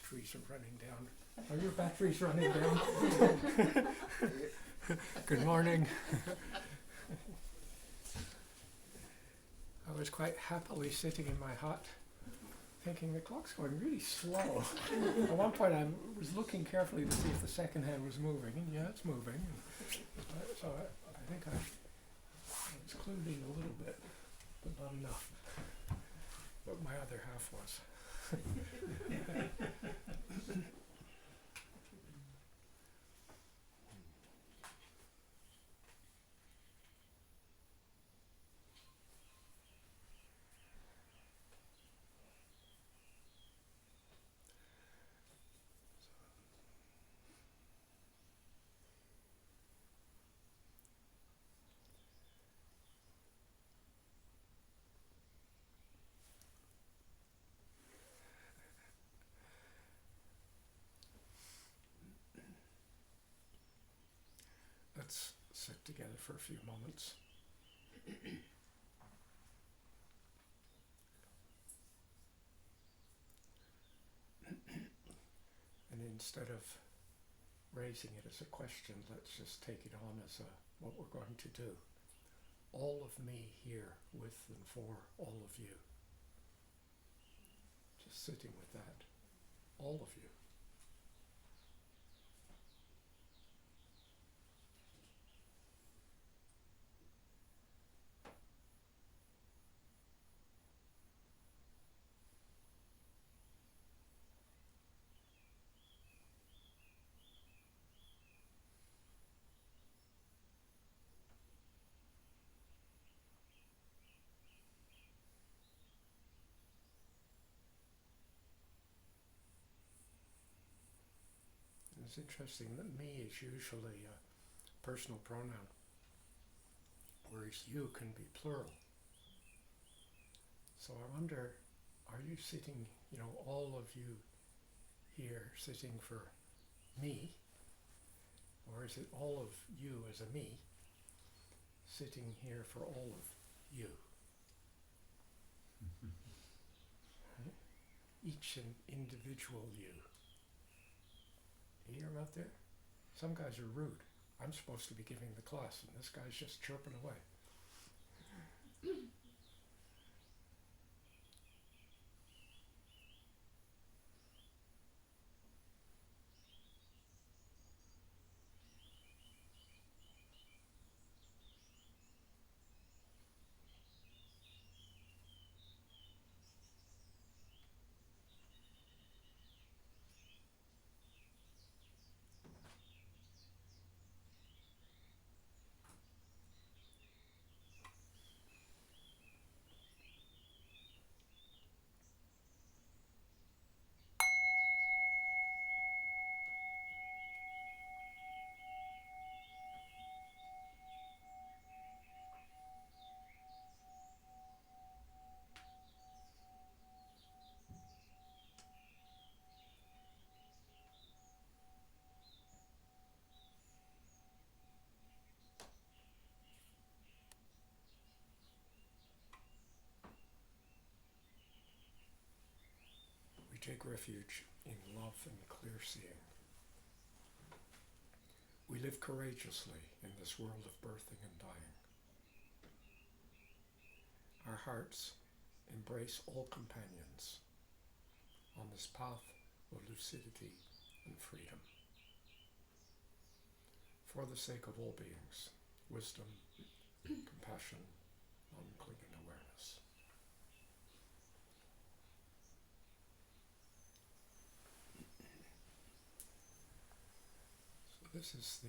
batteries are running down. Are your batteries running down? Good morning. I was quite happily sitting in my hut thinking the clock's going really slow. At one point I was looking carefully to see if the second hand was moving, and yeah, it's moving. So I think I was clued in a little bit, but not enough. But my other half was. Let's sit together for a few moments. And instead of raising it as a question, let's just take it on as what we're going to do. All of me here with and for all of you. Just sitting with that. All of you. It's interesting that me is usually a personal pronoun, whereas you can be plural. So I wonder, are you sitting, all of you here sitting for me, or is it all of you as a me sitting here for all of you? Right? Each an individual you. You hear them out there? Some guys are rude. I'm supposed to be giving the class, and this guy's just chirping away. Take refuge in love and clear seeing. We live courageously in this world of birthing and dying. Our hearts embrace all companions on this path of lucidity and freedom. For the sake of all beings, wisdom, compassion, non-clinging awareness. This is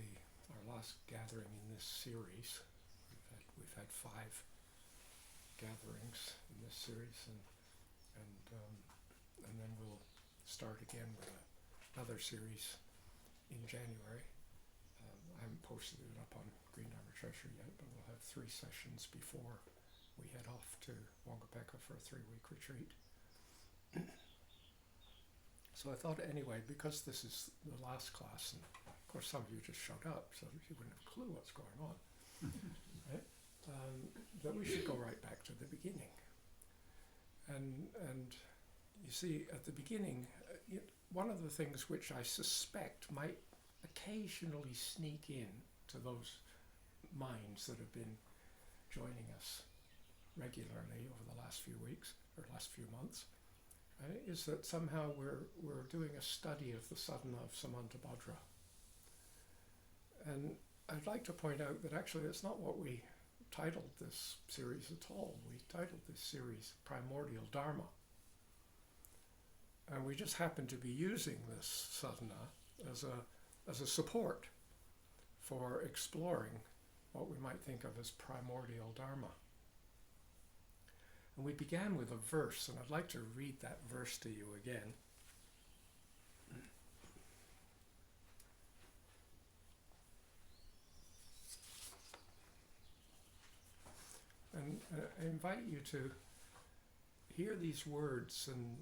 our last gathering in this series. We've had 5 gatherings in this series, and then we'll start again with another series in January. I haven't posted it up on Green Dharma Treasure yet, but we'll have 3 sessions before we head off to Wangapeka for a 3-week retreat. So I thought anyway, because this is the last class, and of course some of you just showed up, so you wouldn't have a clue what's going on, right? That we should go right back to the beginning. And you see, at the beginning, one of the things which I suspect might occasionally sneak in to those minds that have been joining us regularly over the last few weeks or last few months, right, is that somehow we're doing a study of the sadhana of Samantabhadra. And I'd like to point out that actually it's not what we titled this series at all. We titled this series Primordial Dharma. And we just happen to be using this sadhana as a support for exploring what we might think of as primordial Dharma. And we began with a verse, and I'd like to read that verse to you again. And I invite you to hear these words, and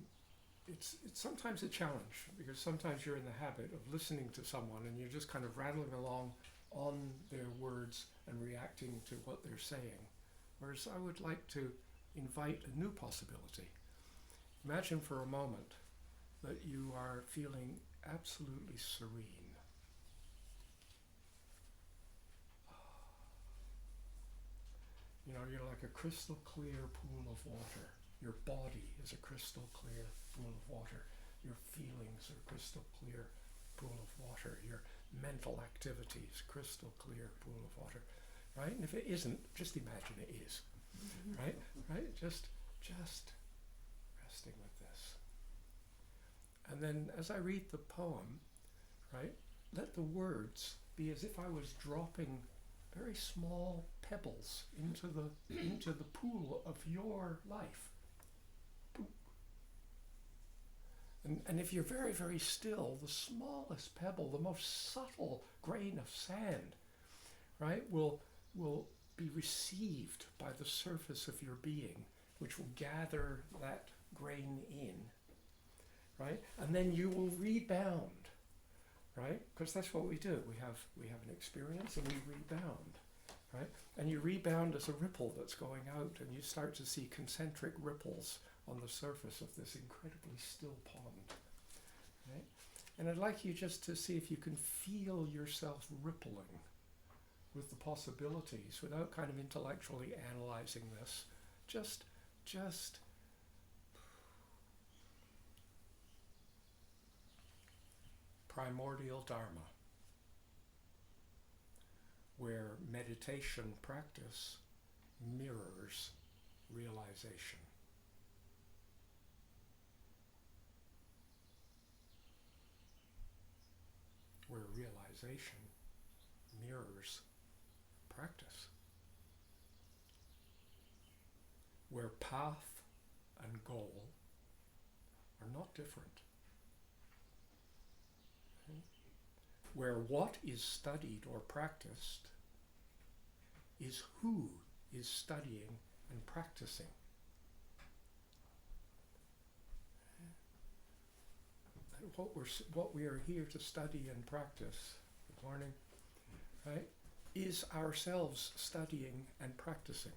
it's sometimes a challenge, because sometimes you're in the habit of listening to someone and you're just kind of rattling along on their words and reacting to what they're saying. Whereas I would like to invite a new possibility. Imagine for a moment that you are feeling absolutely serene. You know, you're like a crystal clear pool of water. Your body is a crystal clear pool of water. Your feelings are crystal clear pool of water. Your mental activities, crystal clear pool of water. Right? And if it isn't, just imagine it is. Right? Right? Just resting with this. And then as I read the poem, right, let the words be as if I was dropping very small pebbles into the pool of your life. And if you're very, very still, the smallest pebble, the most subtle grain of sand, right, will be received by the surface of your being, which will gather that grain in, right? And then you will rebound, right? Because that's what we do. We have an experience and we rebound, right? And you rebound as a ripple that's going out, and you start to see concentric ripples on the surface of this incredibly still pond, right? And I'd like you just to see if you can feel yourself rippling with the possibilities without kind of intellectually analyzing this. Just primordial Dharma, where meditation practice mirrors realization. Where realization mirrors practice. Where path and goal are not different. Okay? Where what is studied or practiced is who is studying and practicing. What we are here to study and practice, good morning, right, is ourselves studying and practicing.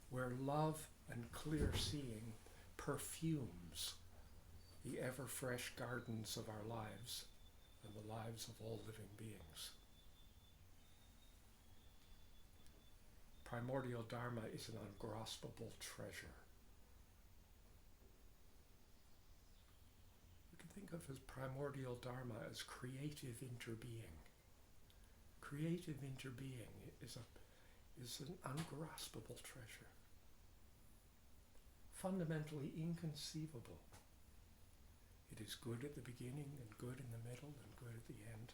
Where love and clear seeing perfumes the ever-fresh gardens of our lives and the lives of all living beings. Primordial Dharma is an ungraspable treasure. Think of as primordial Dharma as creative interbeing. Creative interbeing is an ungraspable treasure. Fundamentally inconceivable. It is good at the beginning and good in the middle and good at the end.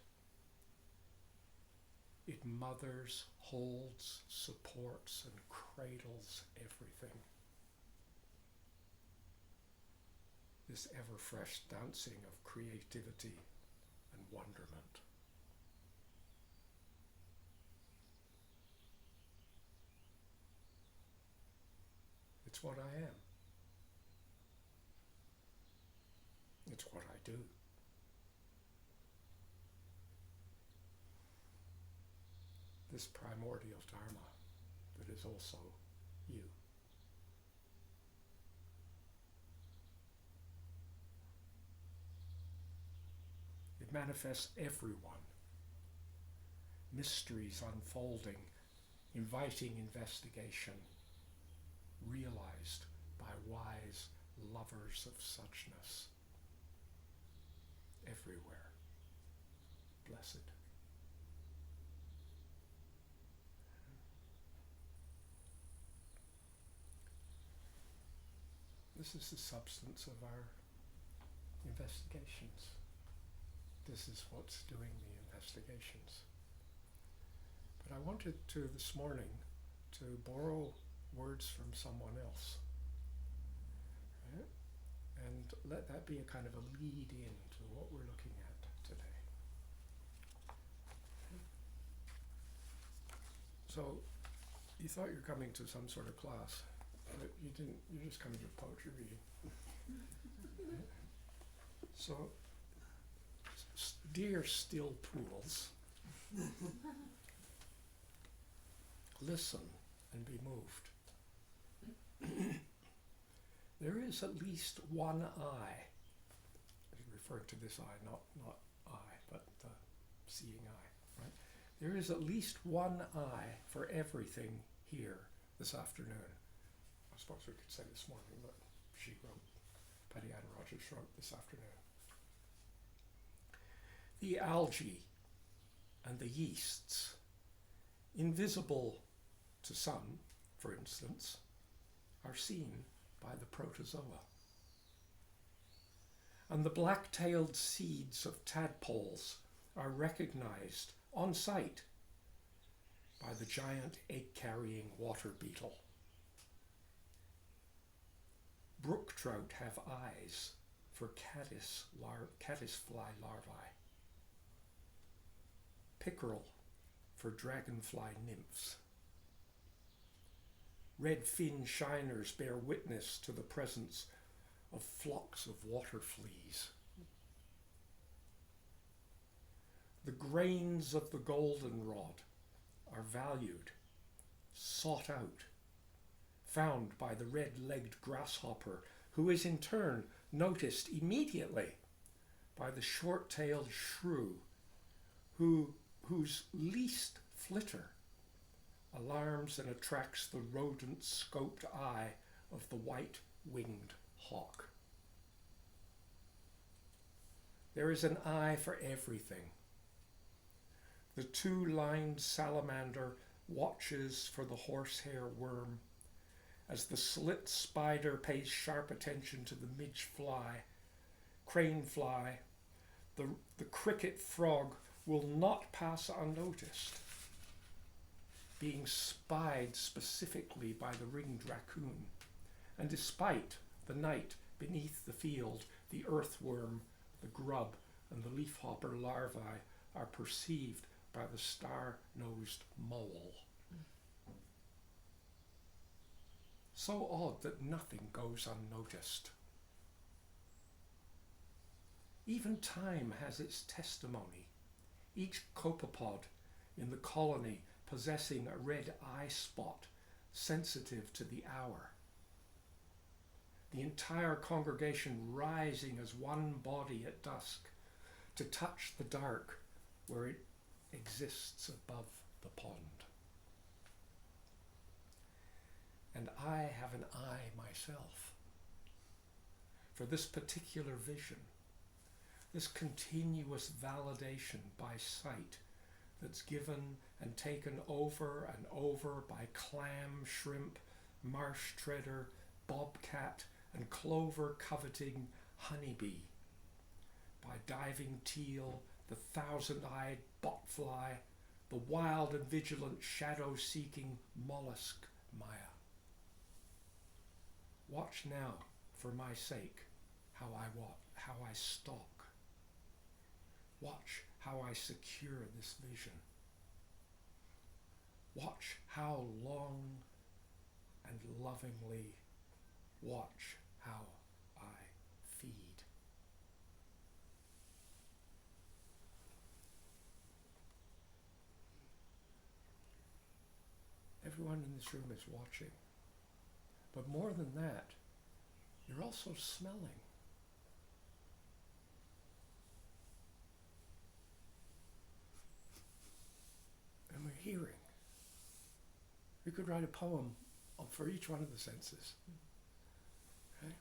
It mothers, holds, supports, and cradles everything. This ever-fresh dancing of creativity and wonderment. It's what I am. It's what I do. This primordial Dharma that is also you. manifests everyone. Mysteries unfolding, inviting investigation, realized by wise lovers of suchness. Everywhere. Blessed. This is the substance of our investigations. This is what's doing the investigations. But I wanted to this morning to borrow words from someone else. Right? And let that be a kind of a lead in to what we're looking at today. Okay. So you thought you were coming to some sort of class, but you didn't. You're just coming to poetry reading. Right? So, dear still pools, listen and be moved. There is at least one eye, referring to this eye, not eye, but the seeing eye, right? There is at least one eye for everything here this afternoon. I suppose we could say this morning, but she wrote, Patty Ann Rogers wrote this afternoon. The algae and the yeasts, invisible to some, for instance, are seen by the protozoa. And the black-tailed seeds of tadpoles are recognized on sight by the giant egg-carrying water beetle. Brook trout have eyes for caddisfly larvae. Pickerel for dragonfly nymphs. Red fin shiners bear witness to the presence of flocks of water fleas. The grains of the goldenrod are valued, sought out, found by the red-legged grasshopper, who is in turn noticed immediately by the short-tailed shrew, whose least flitter alarms and attracts the rodent-scoped eye of the white-winged hawk. There is an eye for everything. The two-lined salamander watches for the horsehair worm, as the slit spider pays sharp attention to the midge fly, crane fly. The cricket frog will not pass unnoticed, being spied specifically by the ringed raccoon, and despite the night beneath the field, the earthworm, the grub, and the leafhopper larvae are perceived by the star-nosed mole. So odd that nothing goes unnoticed. Even time has its testimony, each copepod in the colony possessing a red eye spot sensitive to the hour. The entire congregation rising as one body at dusk to touch the dark where it exists above the pond. And I have an eye myself for this particular vision, this continuous validation by sight that's given and taken over and over by clam, shrimp, marsh treader, bobcat, and clover-coveting honeybee, by diving teal, the thousand-eyed botfly, the wild and vigilant shadow-seeking mollusk Maya. Watch now, for my sake, how I stalk. Watch how I secure this vision. Watch how long and lovingly. Watch how I feed. Everyone in this room is watching. But more than that, you're also smelling. We could write a poem for each one of the senses. Okay?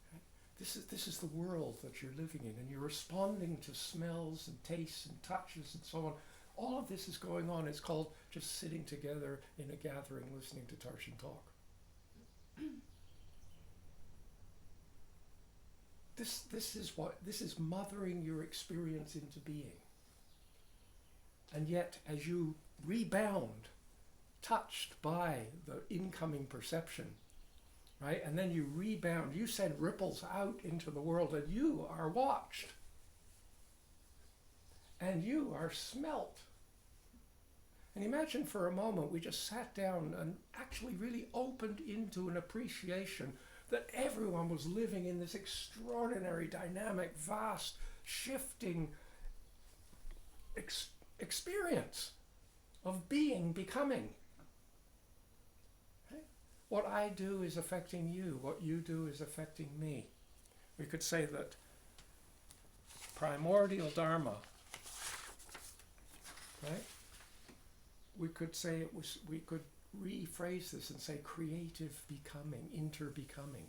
Okay? This is the world that you're living in, and you're responding to smells and tastes and touches and so on. All of this is going on. It's called just sitting together in a gathering listening to Tarshan talk. This is mothering your experience into being. And yet, as you rebound, touched by the incoming perception, right? And then you rebound, you send ripples out into the world, and you are watched. And you are smelt. And imagine for a moment we just sat down and actually really opened into an appreciation that everyone was living in this extraordinary, dynamic, vast, shifting experience of being, becoming. Okay? What I do is affecting you. What you do is affecting me. We could say that primordial Dharma, right? We could say we could rephrase this and say creative becoming, interbecoming.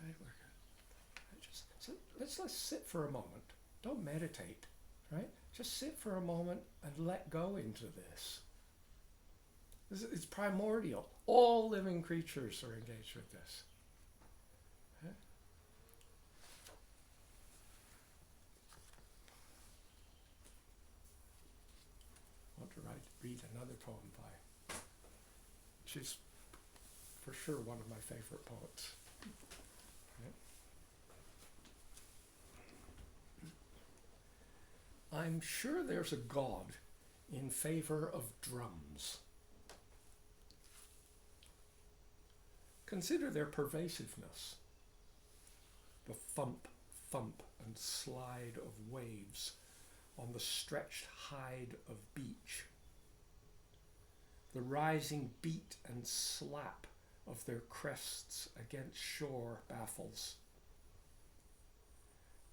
Right? So let's sit for a moment. Don't meditate, right? Just sit for a moment and let go into this. It's primordial. All living creatures are engaged with this. Okay? I want to read another poem by, she's for sure one of my favorite poets. Okay? I'm sure there's a God in favor of drums. Consider their pervasiveness. The thump, thump, and slide of waves on the stretched hide of beach. The rising beat and slap of their crests against shore baffles.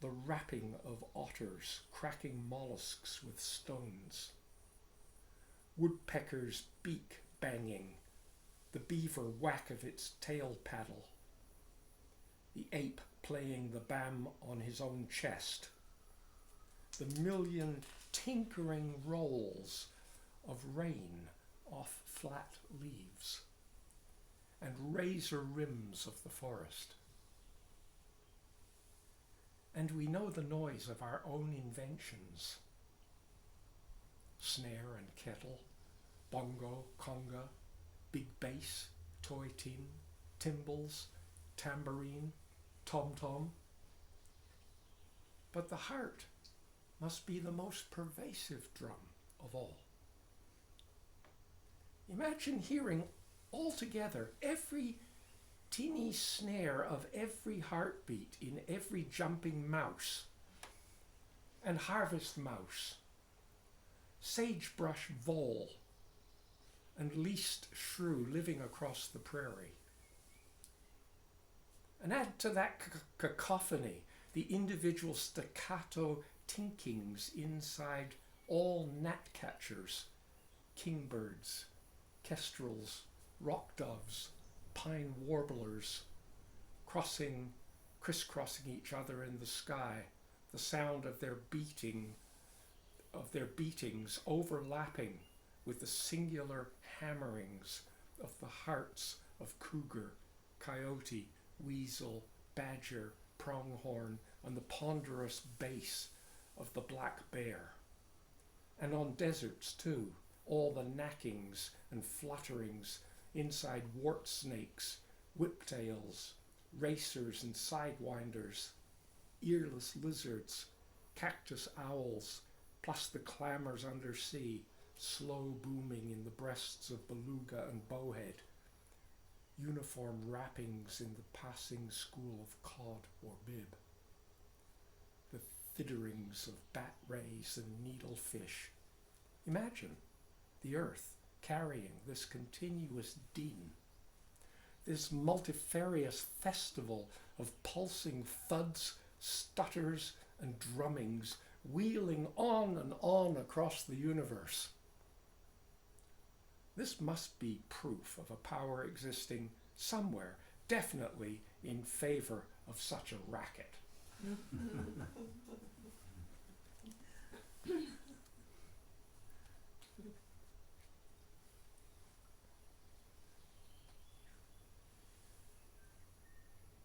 The rapping of otters cracking mollusks with stones. Woodpecker's beak banging, the beaver whack of its tail paddle. The ape playing the bam on his own chest. The million tinkering rolls of rain off flat leaves, and razor rims of the forest. And we know the noise of our own inventions. Snare and kettle, bongo, conga, big bass, toy tin, timbrels, tambourine, tom-tom. But the heart must be the most pervasive drum of all. Imagine hearing all together every teeny snare of every heartbeat in every jumping mouse and harvest mouse, sagebrush vole, and least shrew living across the prairie. And add to that cacophony the individual staccato tinkings inside all gnatcatchers, kingbirds, kestrels, rock doves, pine warblers, crisscrossing each other in the sky, the sound of their beatings overlapping with the singular hammerings of the hearts of cougar, coyote, weasel, badger, pronghorn, and the ponderous bass of the black bear. And on deserts too, all the knackings and flutterings inside wart snakes, whiptails, racers and sidewinders, earless lizards, cactus owls, plus the clamours undersea, slow booming in the breasts of beluga and bowhead, uniform wrappings in the passing school of cod or bib, the thitterings of bat rays and needlefish. Imagine the earth carrying this continuous din, this multifarious festival of pulsing thuds, stutters, and drummings, wheeling on and on across the universe. this must be proof of a power existing somewhere, definitely in favor of such a racket.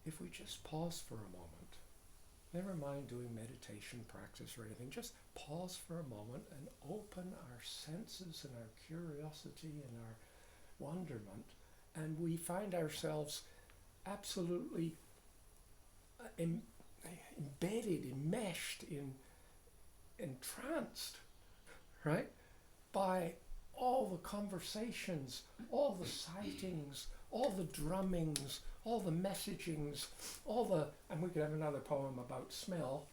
If we just pause for a moment, never mind doing meditation practice or anything, just pause for a moment and open our senses and our curiosity and our wonderment, and we find ourselves absolutely embedded, enmeshed, entranced, right, by all the conversations, all the sightings, all the drummings, all the messagings, and we could have another poem about smell,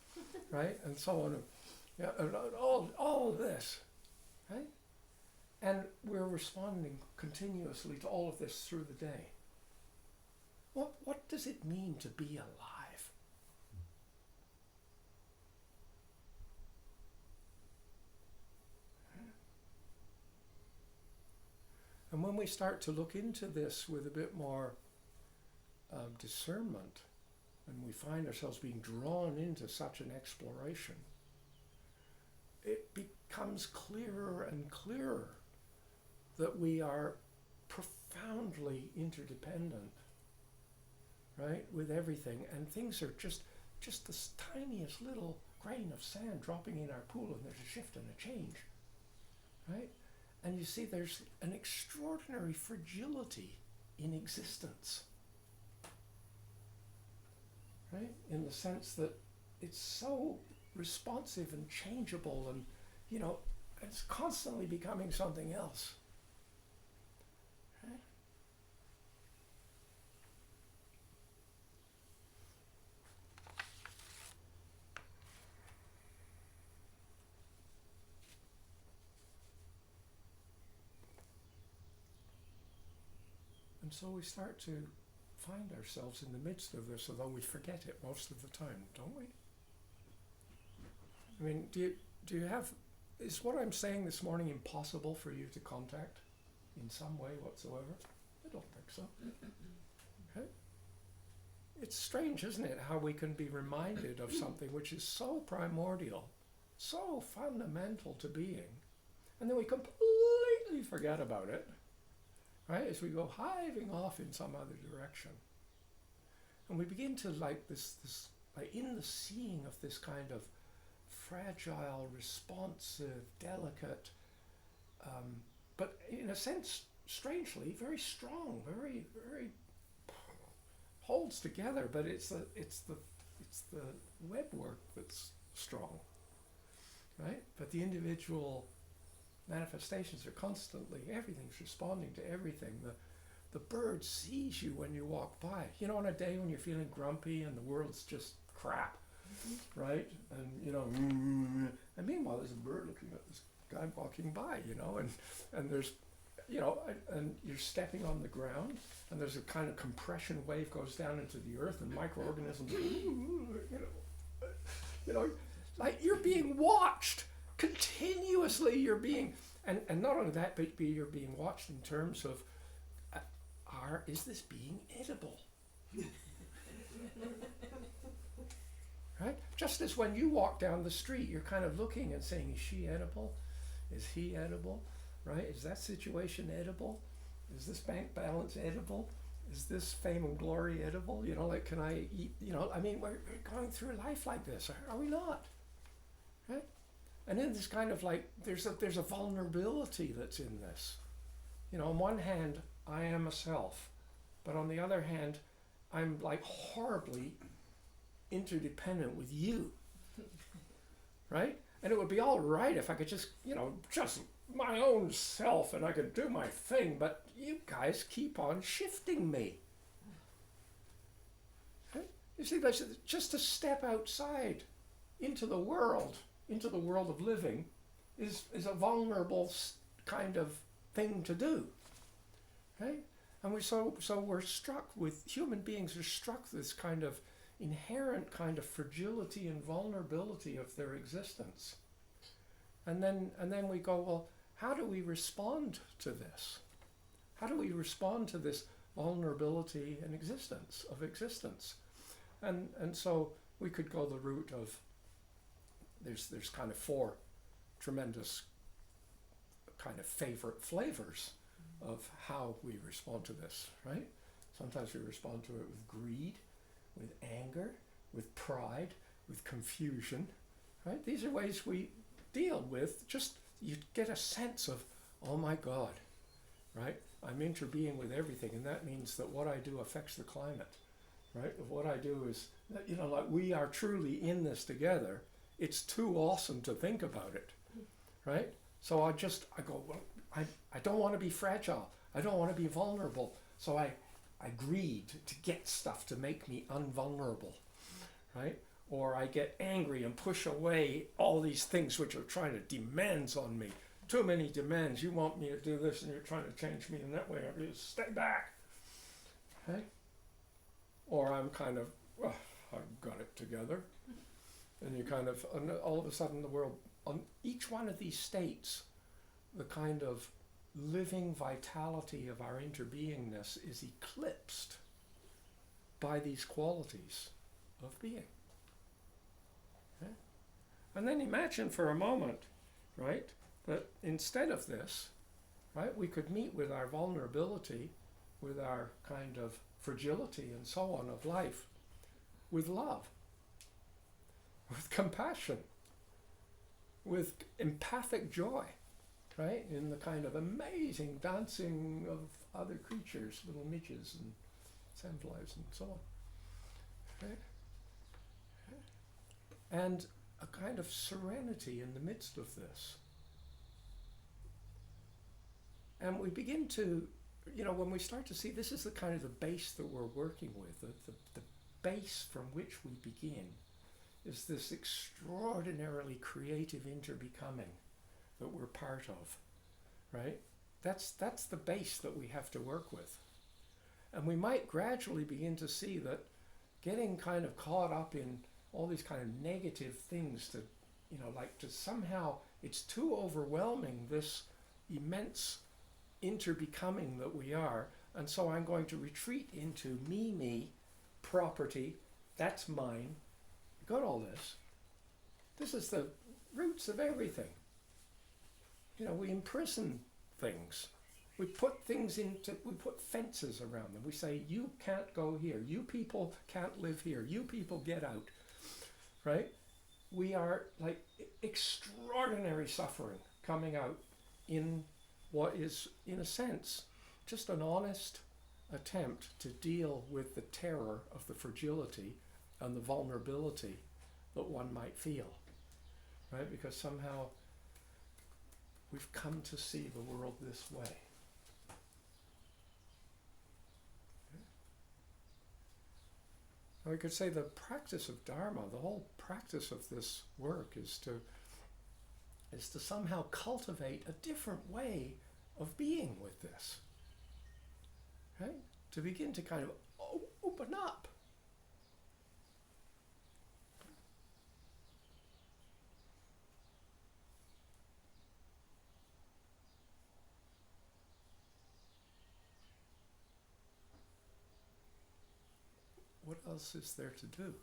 right, and so on, yeah, all of this, right, and we're responding continuously to all of this through the day. What does it mean to be alive? And when we start to look into this with a bit more discernment, and we find ourselves being drawn into such an exploration, it becomes clearer and clearer that we are profoundly interdependent, right, with everything, and things are just this tiniest little grain of sand dropping in our pool, and there's a shift and a change, right? And you see there's an extraordinary fragility in existence, right? In the sense that it's so responsive and changeable, and, you know, it's constantly becoming something else, right? And so we start to find ourselves in the midst of this, although we forget it most of the time, don't we? I mean, do you have, is what I'm saying this morning impossible for you to contact in some way whatsoever? I don't think so. Okay? It's strange, isn't it, how we can be reminded of something which is so primordial, so fundamental to being, and then we completely forget about it, right, as we go hiving off in some other direction. And we begin to, like this like in the seeing of this kind of fragile, responsive, delicate, but in a sense, strangely, very strong, very, very holds together, but it's the web work that's strong, right? But the individual manifestations are constantly, everything's responding to everything. The bird sees you when you walk by. You know, on a day when you're feeling grumpy and the world's just crap, right? And, you know, and meanwhile there's a bird looking at this guy walking by, you know, and there's, you know, and you're stepping on the ground, and there's a kind of compression wave goes down into the earth, and microorganisms, you know, like you're being watched continuously. You're being, and not only that, but you're being watched in terms of, is this being edible? Right? Just as when you walk down the street, you're kind of looking and saying, is she edible? Is he edible? Right? Is that situation edible? Is this bank balance edible? Is this fame and glory edible? You know, like, can I eat? You know, I mean, we're going through life like this, are we not? Right? And then this kind of like, there's a vulnerability that's in this. You know, on one hand, I am a self, but on the other hand, I'm like horribly interdependent with you, right? And it would be all right if I could just, you know, just my own self and I could do my thing, but you guys keep on shifting me. Right? You see, that's just to step outside into the world of living is a vulnerable kind of thing to do, right? And we're struck with, human beings are struck with this kind of inherent kind of fragility and vulnerability of their existence. And then we go, well, how do we respond to this? How do we respond to this vulnerability and existence? And so we could go the route of, there's kind of four tremendous kind of favorite flavors of how we respond to this, right? Sometimes we respond to it with greed, with anger, with pride, with confusion, right? These are ways we deal with, just you get a sense of, oh my God, right? I'm interbeing with everything, and that means that what I do affects the climate, right? What I do is, like we are truly in this together. It's too awesome to think about it, right? So I go, well, I don't want to be fragile. I don't want to be vulnerable. So I greed to get stuff to make me invulnerable, right? Or I get angry and push away all these things which are trying to demands on me. Too many demands. You want me to do this and you're trying to change me in that way. I just stay back, okay? Or I'm kind of, well, I've got it together. And you kind of, and all of a sudden the world, on each one of these states, the kind of living vitality of our interbeingness is eclipsed by these qualities of being. Okay? And then imagine for a moment, right, that instead of this, right, we could meet with our vulnerability, with our kind of fragility and so on of life, with love, with compassion, with empathic joy, right? In the kind of amazing dancing of other creatures, little midges and sandflies and so on. Right? And a kind of serenity in the midst of this. And we begin to, when we start to see this is the kind of the base that we're working with, the base from which we begin is this extraordinarily creative interbecoming that we're part of, right? That's the base that we have to work with. And we might gradually begin to see that getting kind of caught up in all these kind of negative things to, to somehow, it's too overwhelming, this immense interbecoming that we are, and so I'm going to retreat into me, property, that's mine. Got all this. This is the roots of everything. We imprison things. We put we put fences around them. We say, you can't go here. You people can't live here. You people get out. Right? We are like extraordinary suffering coming out in what is, in a sense, just an honest attempt to deal with the terror of the fragility and the vulnerability that one might feel, right? Because somehow we've come to see the world this way. Okay. And we could say the practice of Dharma, the whole practice of this work is to somehow cultivate a different way of being with this, right? To begin to kind of open up. What else is there to do?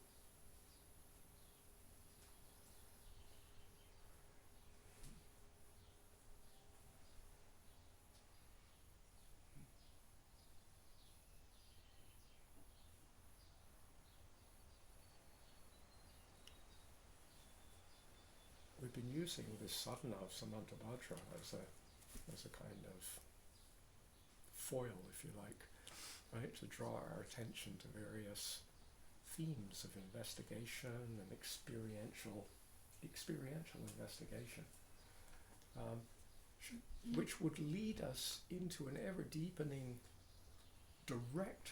We've been using this sadhana of Samantabhadra as a kind of foil, if you like, right, to draw our attention to various themes of investigation and experiential investigation, which would lead us into an ever-deepening direct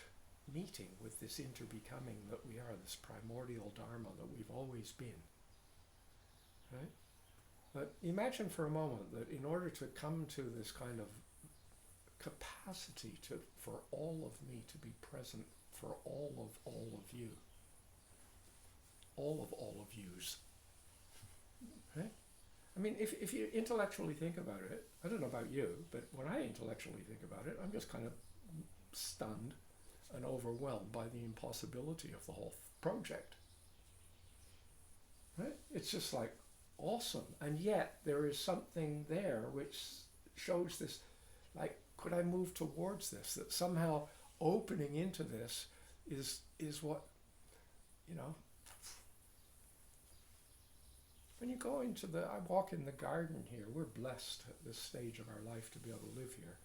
meeting with this interbecoming that we are, this primordial Dharma that we've always been. Right? But imagine for a moment that in order to come to this kind of capacity for all of me to be present for all of you, all of yous, right? I mean, if you intellectually think about it, I don't know about you, but when I intellectually think about it, I'm just kind of stunned and overwhelmed by the impossibility of the whole project. Right? It's just like awesome, and yet there is something there which shows this, like, could I move towards this? That somehow opening into this is what, you know. When you go into I walk in the garden here. We're blessed at this stage of our life to be able to live here,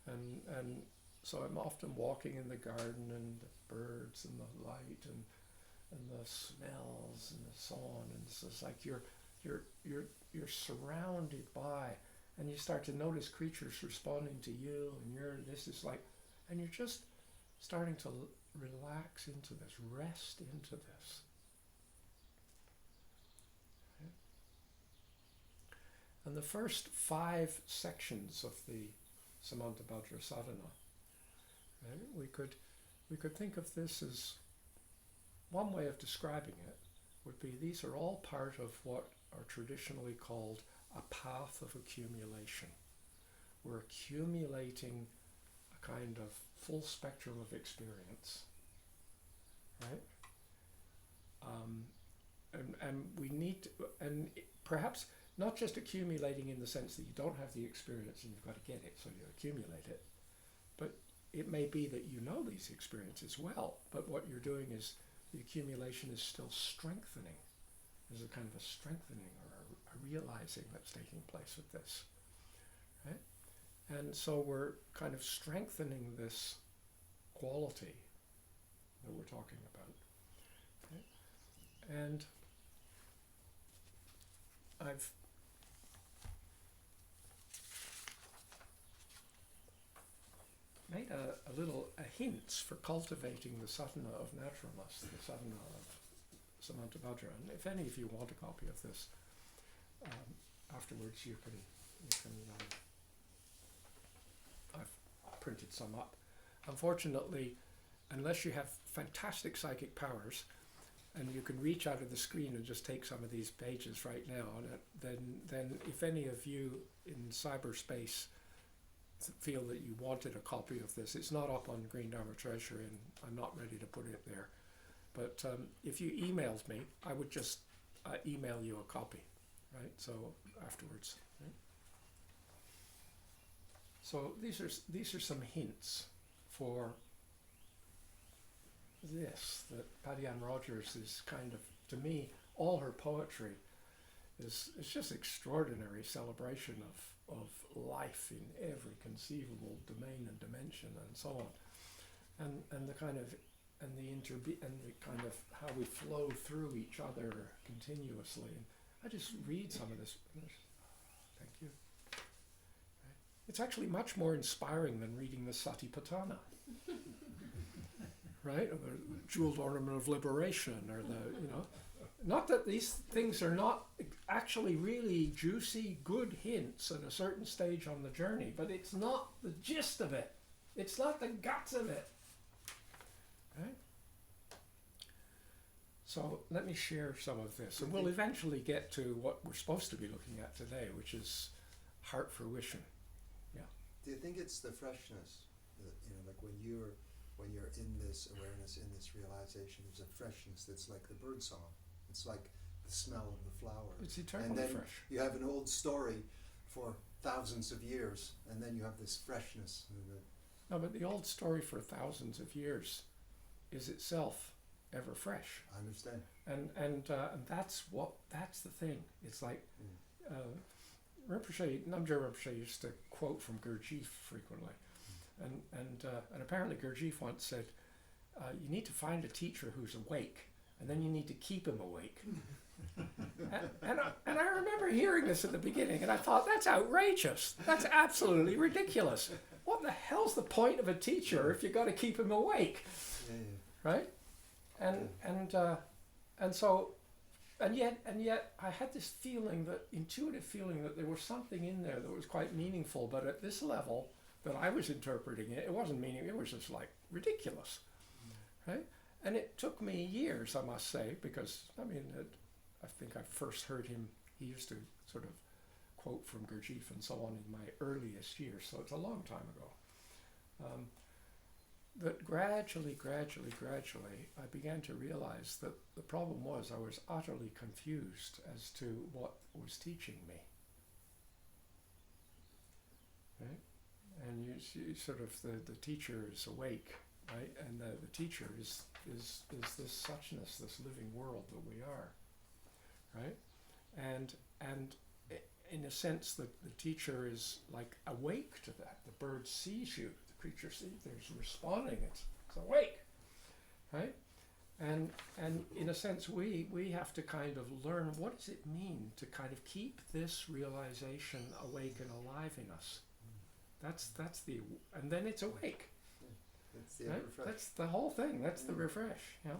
and so I'm often walking in the garden, and the birds and the light and the smells and so on, and it's just like you're surrounded by, and you start to notice creatures responding to you, and and you're just starting to relax into this, rest into this. And the first 5 sections of the Samantabhadra Sadhana, right, we could think of this as, one way of describing it would be, these are all part of what are traditionally called a path of accumulation. We're accumulating a kind of full spectrum of experience, right? And we need to, and perhaps not just accumulating in the sense that you don't have the experience and you've got to get it, so you accumulate it, but it may be that you know these experiences well, but what you're doing is the accumulation is still strengthening. There's a kind of a strengthening or a realizing that's taking place with this, right? And so we're kind of strengthening this quality that we're talking about. Okay? And I've made a little hints for cultivating the sadhana of naturalness, the sadhana of Samantabhadra. And if any of you want a copy of this, afterwards you can I've printed some up. Unfortunately, unless you have fantastic psychic powers, and you can reach out of the screen and just take some of these pages right now, then if any of you in cyberspace feel that you wanted a copy of this, it's not up on Green Dharma Treasury, and I'm not ready to put it there. But if you emailed me, I would just email you a copy, right? So afterwards. Right? So these are some hints for this, that Paddy Ann Rogers is kind of, to me, all her poetry is just extraordinary celebration of life in every conceivable domain and dimension and so on, and the kind of how we flow through each other continuously. And I just read some of this. Thank you. It's actually much more inspiring than reading the Satipatthana, right? Or the Jeweled Ornament of Liberation, or not that these things are not actually really juicy, good hints at a certain stage on the journey, but it's not the gist of it. It's not the guts of it. Right? So let me share some of this, and we'll eventually get to what we're supposed to be looking at today, which is heart fruition. Yeah. Do you think it's the freshness? Like when you're in this awareness, in this realization, there's a freshness that's like the bird song. It's like the smell of the flower. It's eternally and then fresh. You have an old story for thousands of years, and then you have this freshness. No, but the old story for thousands of years is itself ever fresh. I understand. And that's the thing. It's like Rinpoche, Namgyal Rinpoche used to quote from Gurdjieff frequently, and apparently Gurdjieff once said, "You need to find a teacher who's awake, and then you need to keep him awake." and I remember hearing this at the beginning, and I thought, that's outrageous. That's absolutely ridiculous. What the hell's the point of a teacher if you got to keep him awake? Right? And yet I had this feeling, that intuitive feeling, that there was something in there that was quite meaningful, but at this level that I was interpreting it, it wasn't meaning, it was just like ridiculous. Right? And it took me years, I must say, because I think I first heard him, he used to sort of quote from Gurdjieff and so on in my earliest years, so it's a long time ago. That gradually, I began to realize that the problem was I was utterly confused as to what was teaching me. Right? And you see sort of the teacher is awake, right? And the teacher is this suchness, this living world that we are, right? And in a sense, the teacher is like awake to that. The bird sees you, the creature sees, there's responding, it's awake, right? And in a sense, we have to kind of learn, what does it mean to kind of keep this realization awake and alive in us? That's the, and then it's awake. That's the Right? refresh. That's the whole thing. That's the refresh. Yeah.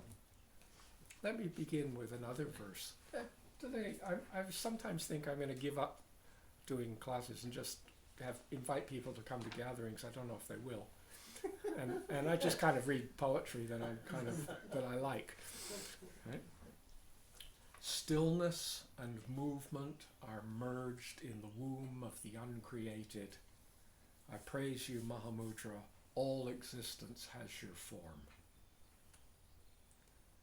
Let me begin with another verse. Today, I sometimes think I'm going to give up doing classes and just invite people to come to gatherings. I don't know if they will. And I just kind of read poetry that I like. Right? Stillness and movement are merged in the womb of the uncreated. I praise you, Mahamudra. All existence has your form.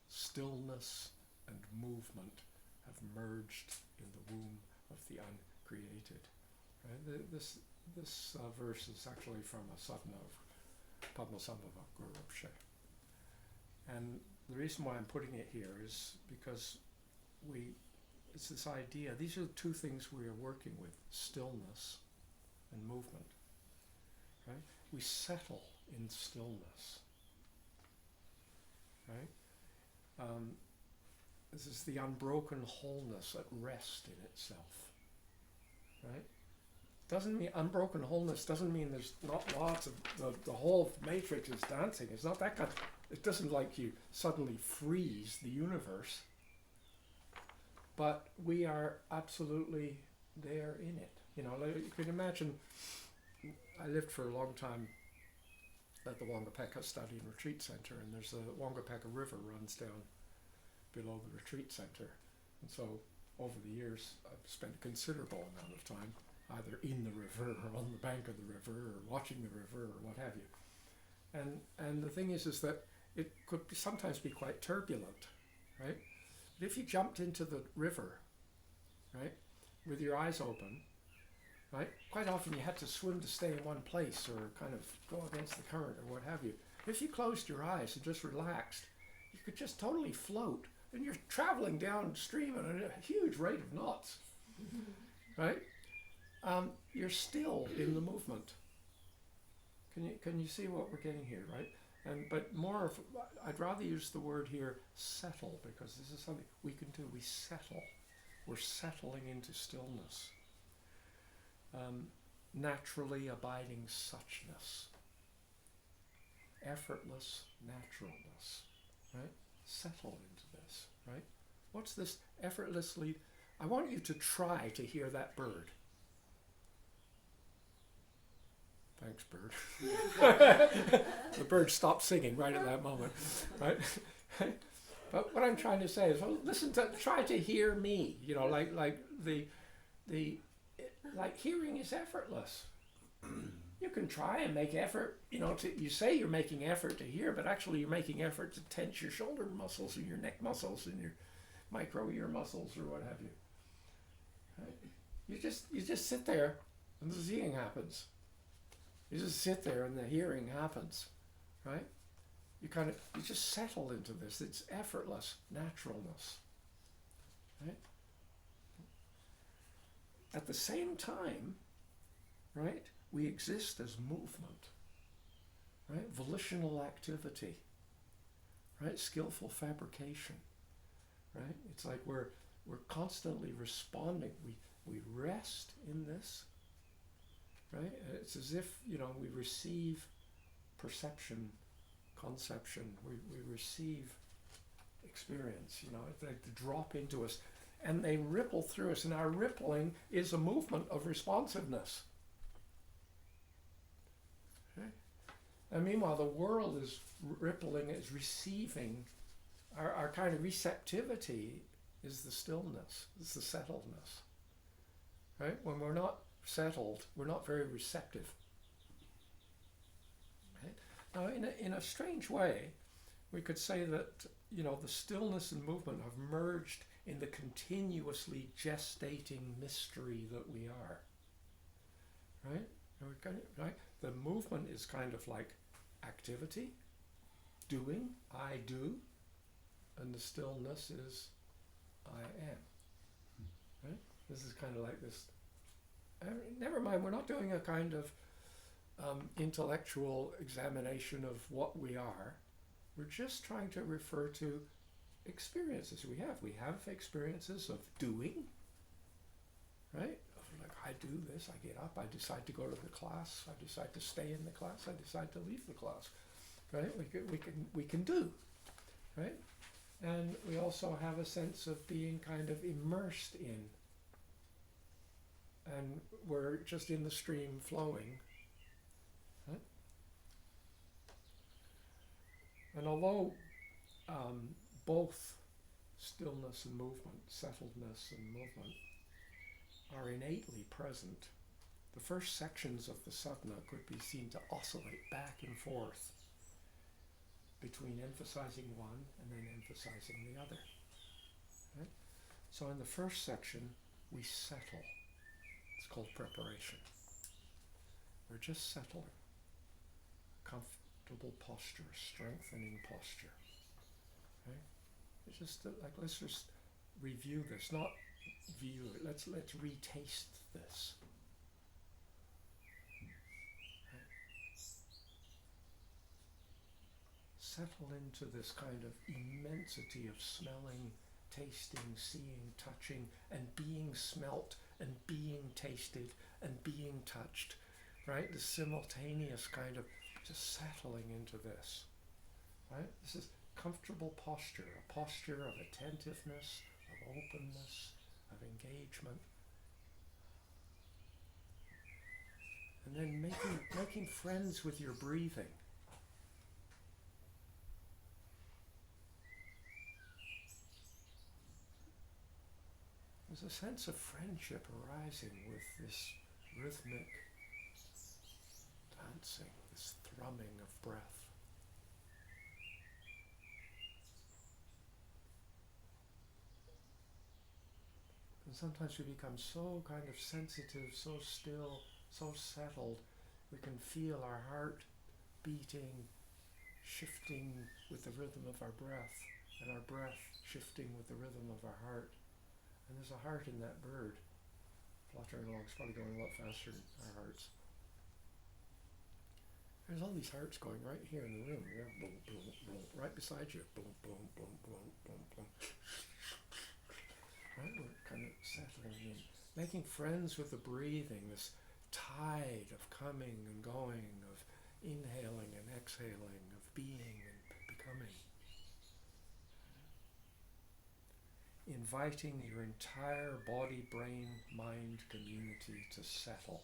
Stillness and movement have merged in the womb of the uncreated. Right? This verse is actually from a sadhana of Padmasambhava Guru Rinpoche. And the reason why I'm putting it here is because it's this idea, these are the two things we are working with, stillness and movement. Right? We settle in stillness. Right? This is the unbroken wholeness at rest in itself. Right? Doesn't mean unbroken wholeness doesn't mean there's not lots of the whole matrix is dancing. It's not that kind. It doesn't like you suddenly freeze the universe. But we are absolutely there in it. You know, like you can imagine. I lived for a long time at the Wangapeka Study and Retreat Center, and there's a Wangapeka River runs down below the retreat center. And so over the years, I've spent a considerable amount of time either in the river or on the bank of the river or watching the river or what have you. And the thing is that it could sometimes be quite turbulent, right? But if you jumped into the river, right, with your eyes open, right, quite often you had to swim to stay in one place or kind of go against the current or what have you. If you closed your eyes and just relaxed, you could just totally float, and you're traveling downstream at a huge rate of knots, right? You're still in the movement. Can you see what we're getting here, right? But more of, I'd rather use the word here, settle, because this is something we can do. We settle. We're settling into stillness. Naturally abiding suchness. Effortless naturalness, right? Settle into this, right? What's this effortlessly? I want you to try to hear that bird. Thanks, bird. The bird stopped singing right at that moment, right? But what I'm trying to say is, well, try to hear me. You know, like hearing is effortless. You can try and make effort. You know, you say you're making effort to hear, but actually you're making effort to tense your shoulder muscles and your neck muscles and your micro ear muscles or what have you. Right? You just sit there and the seeing happens. You just sit there and the hearing happens, right? You just settle into this. It's effortless naturalness, right? At the same time, right, we exist as movement, right? Volitional activity, right? Skillful fabrication, right? It's like we're constantly responding. We rest in this. Right? It's as if, you know, we receive perception, conception, we receive experience, you know, they drop into us and they ripple through us, and our rippling is a movement of responsiveness. Okay? And meanwhile, the world is rippling, is receiving, our kind of receptivity is the stillness, is the settledness. right? When we're not settled, we're not very receptive. Right? Now, in a strange way, we could say that, the stillness and movement have merged in the continuously gestating mystery that we are. Right? Right? The movement is kind of like activity, doing, I do, and the stillness is I am. Right? This is kind of like this. Never mind, we're not doing a kind of intellectual examination of what we are. We're just trying to refer to experiences we have. We have experiences of doing, right? Like, I do this, I get up, I decide to go to the class, I decide to stay in the class, I decide to leave the class, right? We can do, right? And we also have a sense of being kind of immersed in, and we're just in the stream flowing, right? And although both stillness and movement, settledness and movement, are innately present, the first sections of the sadhana could be seen to oscillate back and forth between emphasizing one and then emphasizing the other. Right? So in the first section, we settle. It's called preparation. We're just settling. Comfortable posture, strengthening posture. Right? It's just like, let's just review this, not view it. Let's retaste this. Right? Settle into this kind of immensity of smelling, tasting, seeing, touching, and being smelt, and being tasted, and being touched. Right? The simultaneous kind of just settling into this. Right? This is comfortable posture, a posture of attentiveness, of openness, of engagement. And then making friends with your breathing. There's a sense of friendship arising with this rhythmic dancing, this thrumming of breath. And sometimes we become so kind of sensitive, so still, so settled, we can feel our heart beating, shifting with the rhythm of our breath, and our breath shifting with the rhythm of our heart. And there's a heart in that bird fluttering along. It's probably going a lot faster than our hearts. There's all these hearts going right here in the room. Yeah, boom, boom, boom, right beside you. Boom, boom, boom, boom, boom, boom. Right? We're kind of settling in, making friends with the breathing, this tide of coming and going, of inhaling and exhaling, of being and becoming. Inviting your entire body, brain, mind community to settle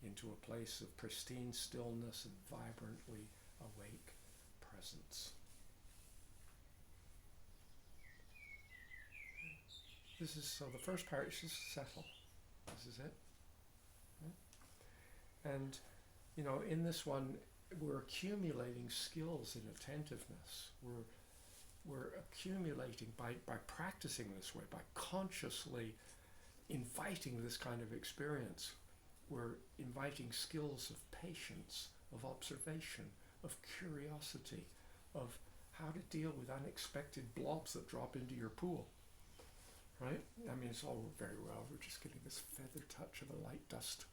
into a place of pristine stillness and vibrantly awake presence. This is, so the first part is just settle. This is it. Right? And, in this one, we're accumulating skills in attentiveness. We're accumulating by practicing this way, by consciously inviting this kind of experience. We're inviting skills of patience, of observation, of curiosity, of how to deal with unexpected blobs that drop into your pool. Right? I mean, it's all very well. We're just getting this feather touch of a light dust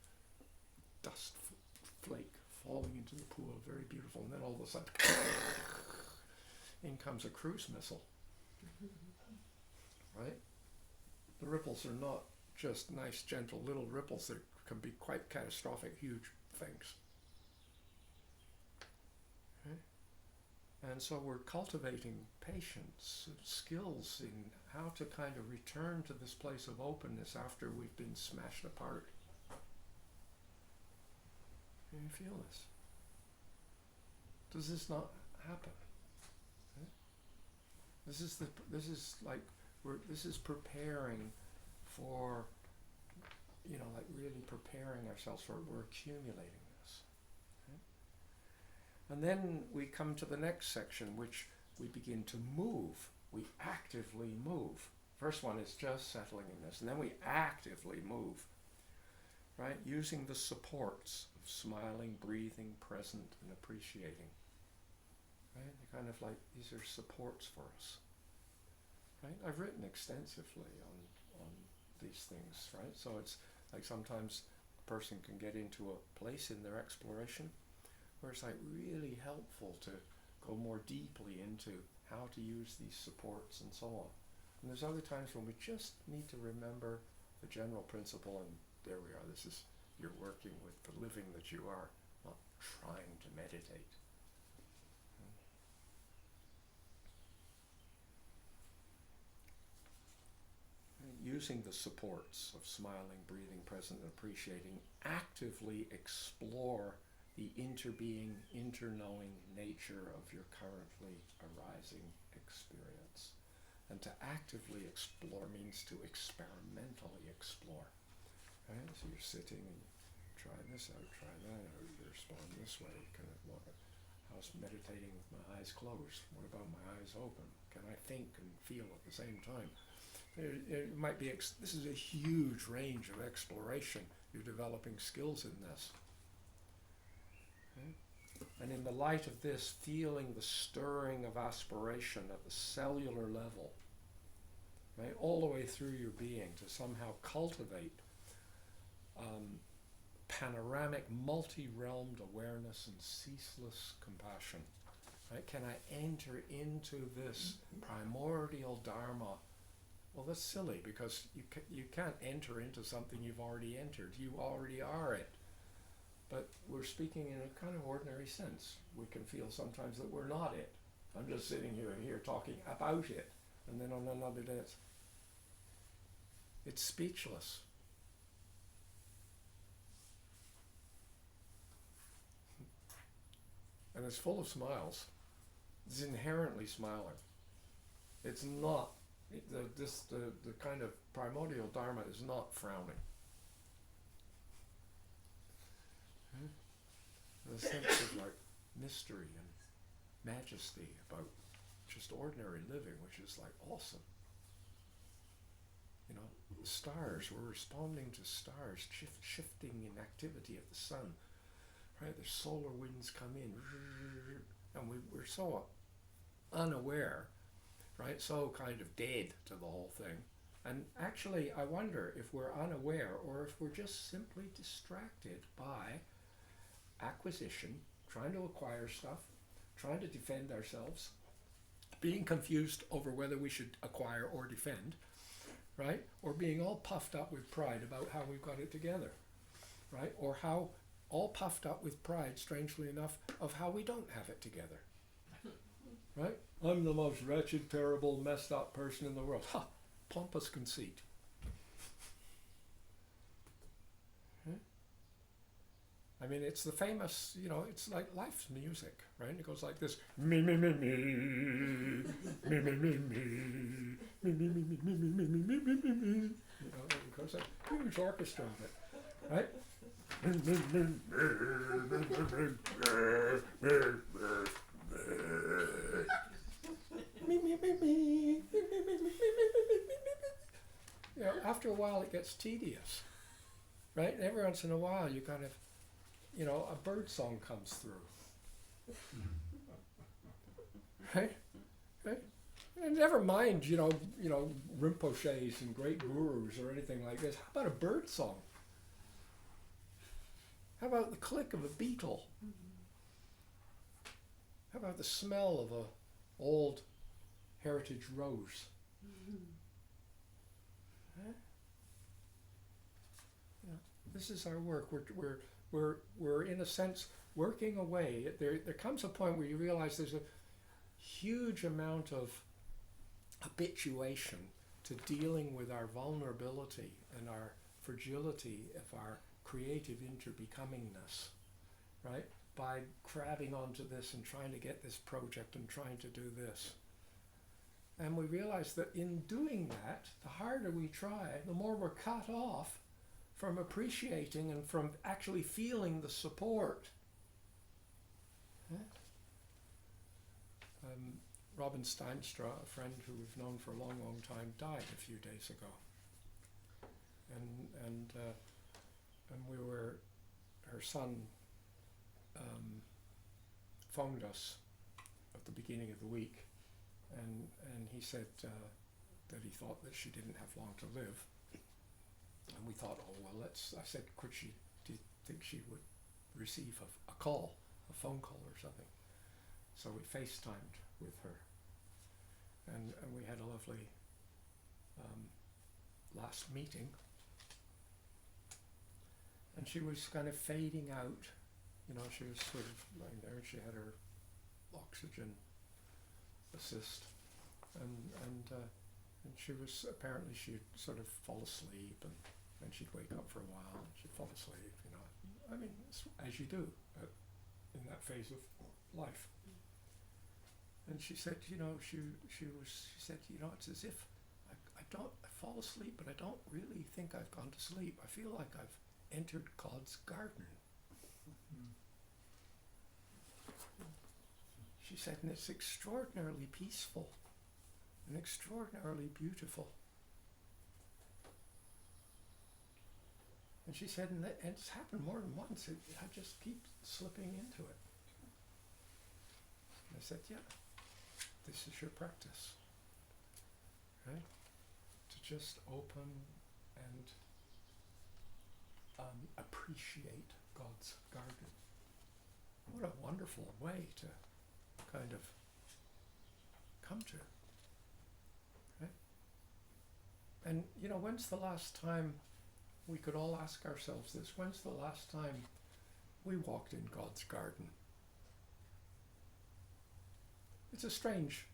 flake falling into the pool, very beautiful. And then all of a sudden, in comes a cruise missile. Right? The ripples are not just nice, gentle little ripples. They can be quite catastrophic, huge things. And so we're cultivating patience, skills in how to kind of return to this place of openness after we've been smashed apart. Can you feel this? Does this not happen? Okay? This is preparing for like really preparing ourselves for it. We're accumulating this. Okay? And then we come to the next section, which we begin to move. We actively move. First one is just settling in this, and then we actively move, right? Using the supports of smiling, breathing, present, and appreciating. Right? They're kind of like, these are supports for us. Right? I've written extensively on these things, right? So it's like sometimes a person can get into a place in their exploration where it's like really helpful to go more deeply into how to use these supports and so on. And there's other times when we just need to remember the general principle, and there we are. This is, you're working with the living that you are, not trying to meditate. Using the supports of smiling, breathing, present, and appreciating, actively explore the interbeing, interknowing nature of your currently arising experience. And to actively explore means to experimentally explore. Right? So you're sitting and try this out, try that out, you respond this way. How's meditating with my eyes closed? What about my eyes open? Can I think and feel at the same time? It might be, this is a huge range of exploration. You're developing skills in this. Okay? And in the light of this, feeling the stirring of aspiration at the cellular level, right, all the way through your being to somehow cultivate panoramic, multi-realmed awareness and ceaseless compassion. Right? Can I enter into this primordial Dharma? Well, that's silly, because you can't enter into something you've already entered. You already are it. But we're speaking in a kind of ordinary sense. We can feel sometimes that we're not it. I'm just sitting here talking about it. And then on another day it's speechless. And it's full of smiles. It's inherently smiling. It's not. The kind of primordial Dharma is not frowning. The sense of like mystery and majesty about just ordinary living, which is like awesome. The stars, we're responding to stars, shifting in activity of the sun. Right? The solar winds come in, and we're so unaware. Right, so kind of dead to the whole thing. And actually, I wonder if we're unaware or if we're just simply distracted by acquisition, trying to acquire stuff, trying to defend ourselves, being confused over whether we should acquire or defend, right? Or being all puffed up with pride about how we've got it together, right? Or how all puffed up with pride, strangely enough, of how we don't have it together. Right? I'm the most wretched, terrible, messed up person in the world. Ha! Pompous conceit. I mean, it's the famous, it's like life's music, right? It goes like this. Me, me, me, me. Me, me, me, me. Me, me, me, me, me, me, me, me, me, me, me. It goes like huge orchestra of it, right? After a while it gets tedious, right? And every once in a while you kind of, a bird song comes through, right? And never mind, Rinpoches and great gurus or anything like this. How about a bird song? How about the click of a beetle? How about the smell of a old heritage rose? Huh? This is our work. We're in a sense working away. There comes a point where you realize there's a huge amount of habituation to dealing with our vulnerability and our fragility of our creative interbecomingness, right? By grabbing onto this and trying to get this project and trying to do this. And we realize that in doing that, the harder we try, the more we're cut off from appreciating and from actually feeling the support. Robin Steinstra, a friend who we've known for a long, long time, died a few days ago. And we were, her son phoned us at the beginning of the week, and he said that he thought that she didn't have long to live. And we thought, oh well, I said, do you think she would receive a call, a phone call or something? So we FaceTimed with her, and we had a lovely last meeting. And she was kind of fading out, she was sort of lying there, and she had her oxygen assist, and she was, apparently she'd sort of fall asleep, and she'd wake up for a while, and she'd fall asleep, I mean, as you do in that phase of life. And she said, she said, it's as if I fall asleep, but I don't really think I've gone to sleep. I feel like I've entered God's garden. She said, and it's extraordinarily peaceful and extraordinarily beautiful. And she said, and it's happened more than once. I just keep slipping into it. And I said, yeah, this is your practice, right? To just open and appreciate God's garden. What a wonderful way to kind of come to, right? And when's the last time, we could all ask ourselves this, when's the last time we walked in God's garden? It's a strange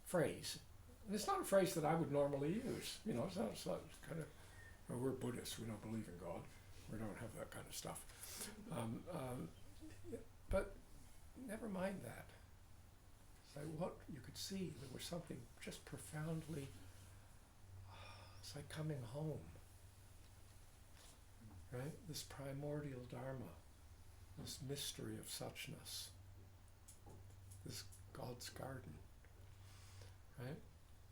phrase. And it's not a phrase that I would normally use. It's not kind of, well, we're Buddhists, we don't believe in God. We don't have that kind of stuff. But never mind that. It's like what you could see, there was something just profoundly, it's like coming home. Right? This primordial Dharma, this mystery of suchness, this God's garden, right?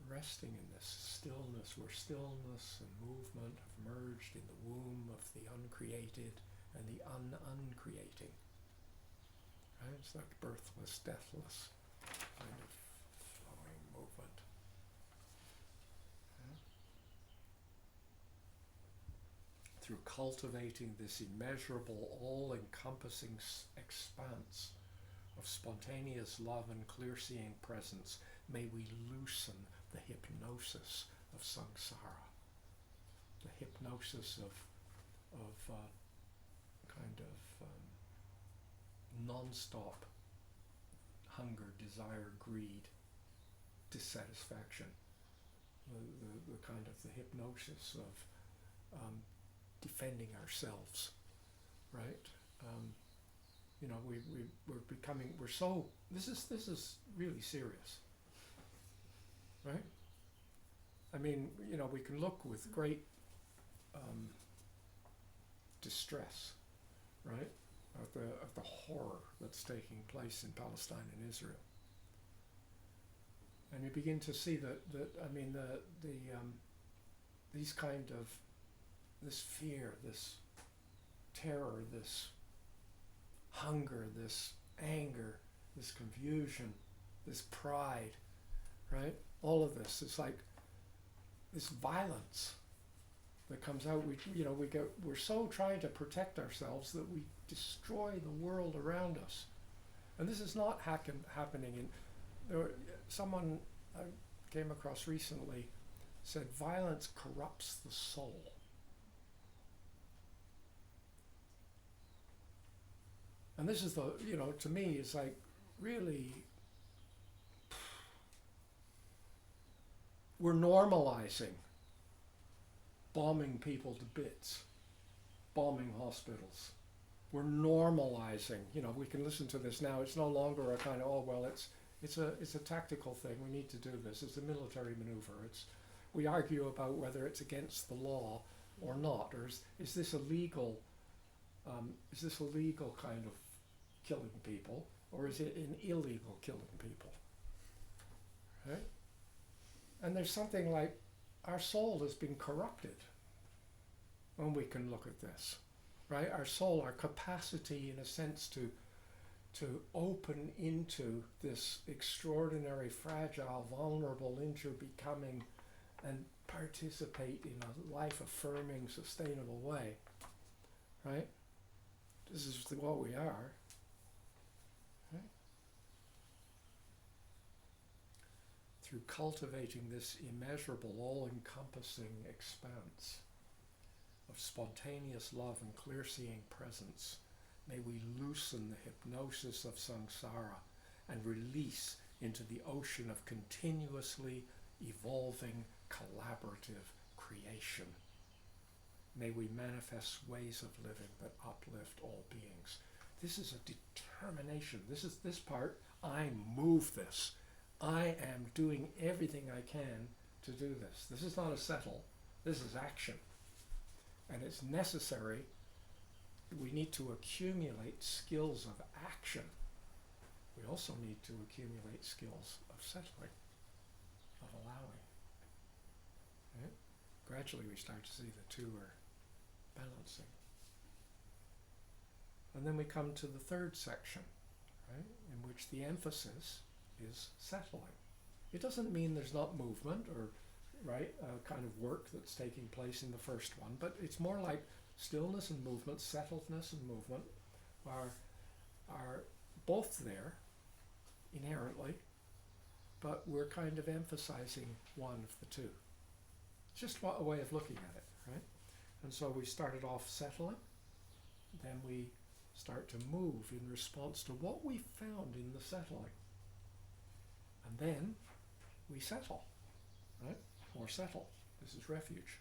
Resting in this stillness, where stillness and movement have merged in the womb of the uncreated and the uncreating. Right? It's like birthless, deathless kind of flowing movement. Yeah? Through cultivating this immeasurable, all-encompassing expanse of spontaneous love and clear-seeing presence, may we loosen the hypnosis of samsara, the hypnosis of kind of non-stop hunger, desire, greed, dissatisfaction, the kind of the hypnosis of defending ourselves, right? We're becoming, this is really serious, right? I mean, we can look with great distress, right, at the horror that's taking place in Palestine and Israel, and you begin to see that these kind of, this fear, this terror, this hunger, this anger, this confusion, this pride, right? All of this, it's like this violence that comes out. We're so trying to protect ourselves that we destroy the world around us. And this is not happening in, someone I came across recently said violence corrupts the soul. And this is to me, it's like really, we're normalizing bombing people to bits, bombing hospitals. We're normalizing, we can listen to this now. It's no longer a kind of, it's a tactical thing. We need to do this. It's a military maneuver. We argue about whether it's against the law or not? Or is this a legal kind of killing people, or is it an illegal killing people? Right? And there's something like our soul has been corrupted when we can look at this. Right? Our soul, our capacity in a sense to open into this extraordinary, fragile, vulnerable, interbecoming and participate in a life-affirming, sustainable way. Right? This is what we are. Right? Through cultivating this immeasurable, all-encompassing expanse of spontaneous love and clear-seeing presence, may we loosen the hypnosis of samsara and release into the ocean of continuously evolving, collaborative creation. May we manifest ways of living that uplift all beings. This is a determination. This is this part. I move this. I am doing everything I can to do this. This is not a settle. This is action. And it's necessary. We need to accumulate skills of action. We also need to accumulate skills of settling, of allowing. Right? Gradually we start to see the two are balancing. And then we come to the third section, right, in which the emphasis is settling. It doesn't mean there's not movement or kind of work that's taking place in the first one, but it's more like stillness and movement, settledness and movement are both there inherently, but we're kind of emphasizing one of the two. It's just a way of looking at it, right? And so we started off settling, then we start to move in response to what we found in the settling. And then we settle, right? Or settle. This is refuge.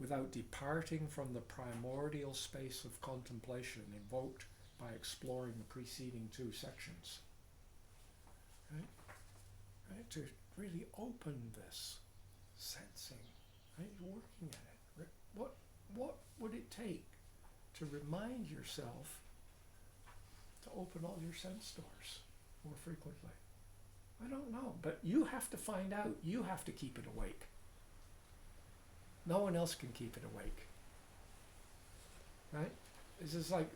Without departing from the primordial space of contemplation invoked by exploring the preceding two sections. Right? Right? To really open this sensing, right? Working at it. What would it take to remind yourself to open all your sense doors more frequently? I don't know, but you have to find out. You have to keep it awake. No one else can keep it awake. Right? This is like,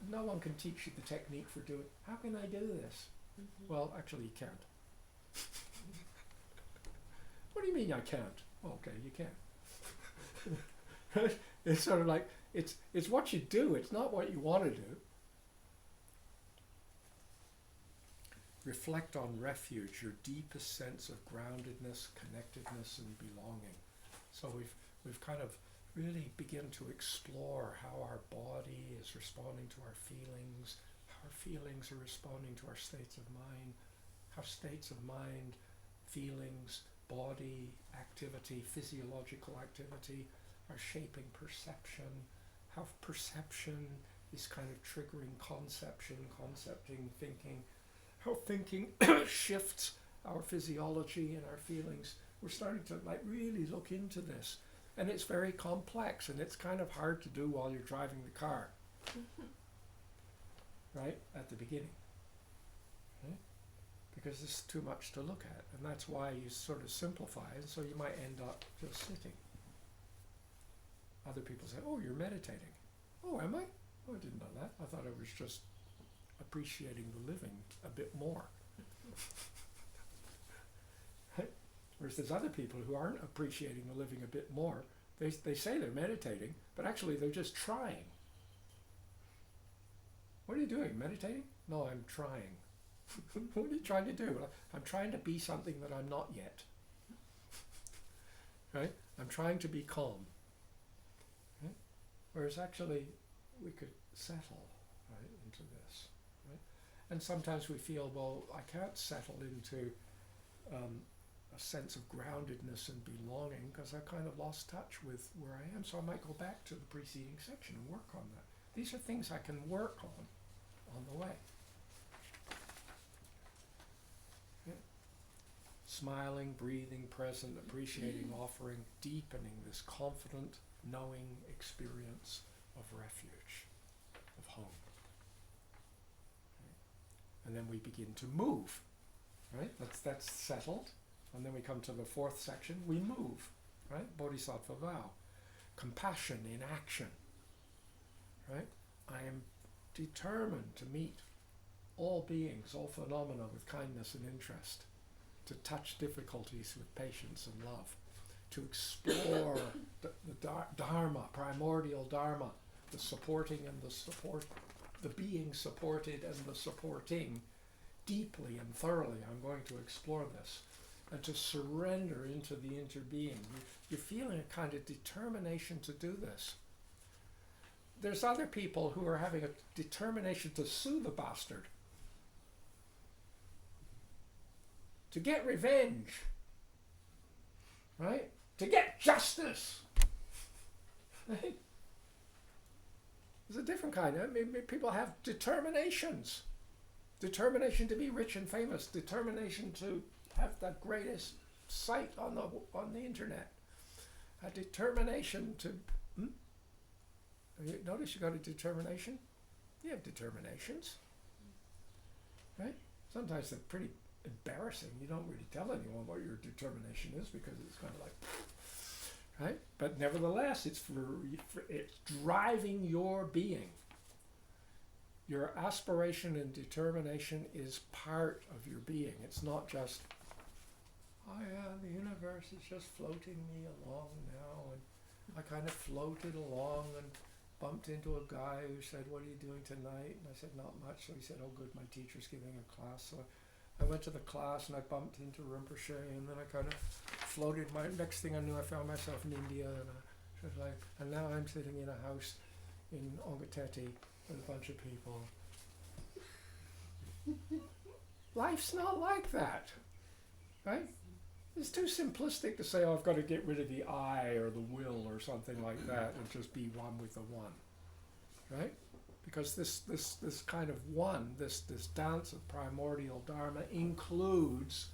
no one can teach you the technique for doing, how can I do this? Mm-hmm. Well, actually you can't. What do you mean I can't? Well, okay, you can. It's sort of like, it's what you do, it's not what you want to do. Reflect on refuge, your deepest sense of groundedness, connectedness, and belonging. So we've kind of really begin to explore how our body is responding to our feelings, how our feelings are responding to our states of mind, how states of mind, feelings, body, activity, physiological activity are shaping perception, how perception is kind of triggering conception, concepting, thinking, how thinking shifts our physiology and our feelings. We're starting to really look into this. And it's very complex, and it's kind of hard to do while you're driving the car. Right? At the beginning. Right? Because there's too much to look at. And that's why you sort of simplify, and so you might end up just sitting. Other people say, oh, you're meditating. Oh, am I? Oh, I didn't know that. I thought I was just appreciating the living a bit more. Whereas there's other people who aren't appreciating the living a bit more. They say they're meditating, but actually they're just trying. What are you doing? Meditating? No, I'm trying. What are you trying to do? I'm trying to be something that I'm not yet. Right? I'm trying to be calm. Right? Whereas actually we could settle into this. Right? And sometimes we feel, well, I can't settle into a sense of groundedness and belonging because I've kind of lost touch with where I am. So I might go back to the preceding section and work on that. These are things I can work on the way. Yeah. Smiling, breathing, present, appreciating, offering, deepening this confident, knowing experience of refuge, of home. Right? And then we begin to move, right? That's settled. And then we come to the fourth section, we move, right? Bodhisattva vow. Compassion in action, right? I am determined to meet all beings, all phenomena with kindness and interest, to touch difficulties with patience and love, to explore the Dharma, primordial Dharma, the supporting and the being supported and the supporting deeply and thoroughly. I'm going to explore this. And to surrender into the interbeing. You're feeling a kind of determination to do this. There's other people who are having a determination to sue the bastard, to get revenge, right? To get justice. Right? There's a different kind. I mean, people have determinations. Determination to be rich and famous. Determination to have the greatest site on the internet. A determination to... You notice you got a determination? You have determinations. Right? Sometimes they're pretty embarrassing. You don't really tell anyone what your determination is because it's kind of like... Right? But nevertheless, it's driving your being. Your aspiration and determination is part of your being. It's not just, oh yeah, the universe is just floating me along now, and I kind of floated along and bumped into a guy who said, what are you doing tonight? And I said, not much. So he said, oh good, my teacher's giving a class. So I went to the class and I bumped into Rinpoche, and then I kind of floated. Next thing I knew, I found myself in India, and now I'm sitting in a house in Ongateti with a bunch of people. Life's not like that, right? It's too simplistic to say, oh, I've got to get rid of the I or the will or something like that and just be one with the one, right? Because this kind of one, this dance of primordial Dharma includes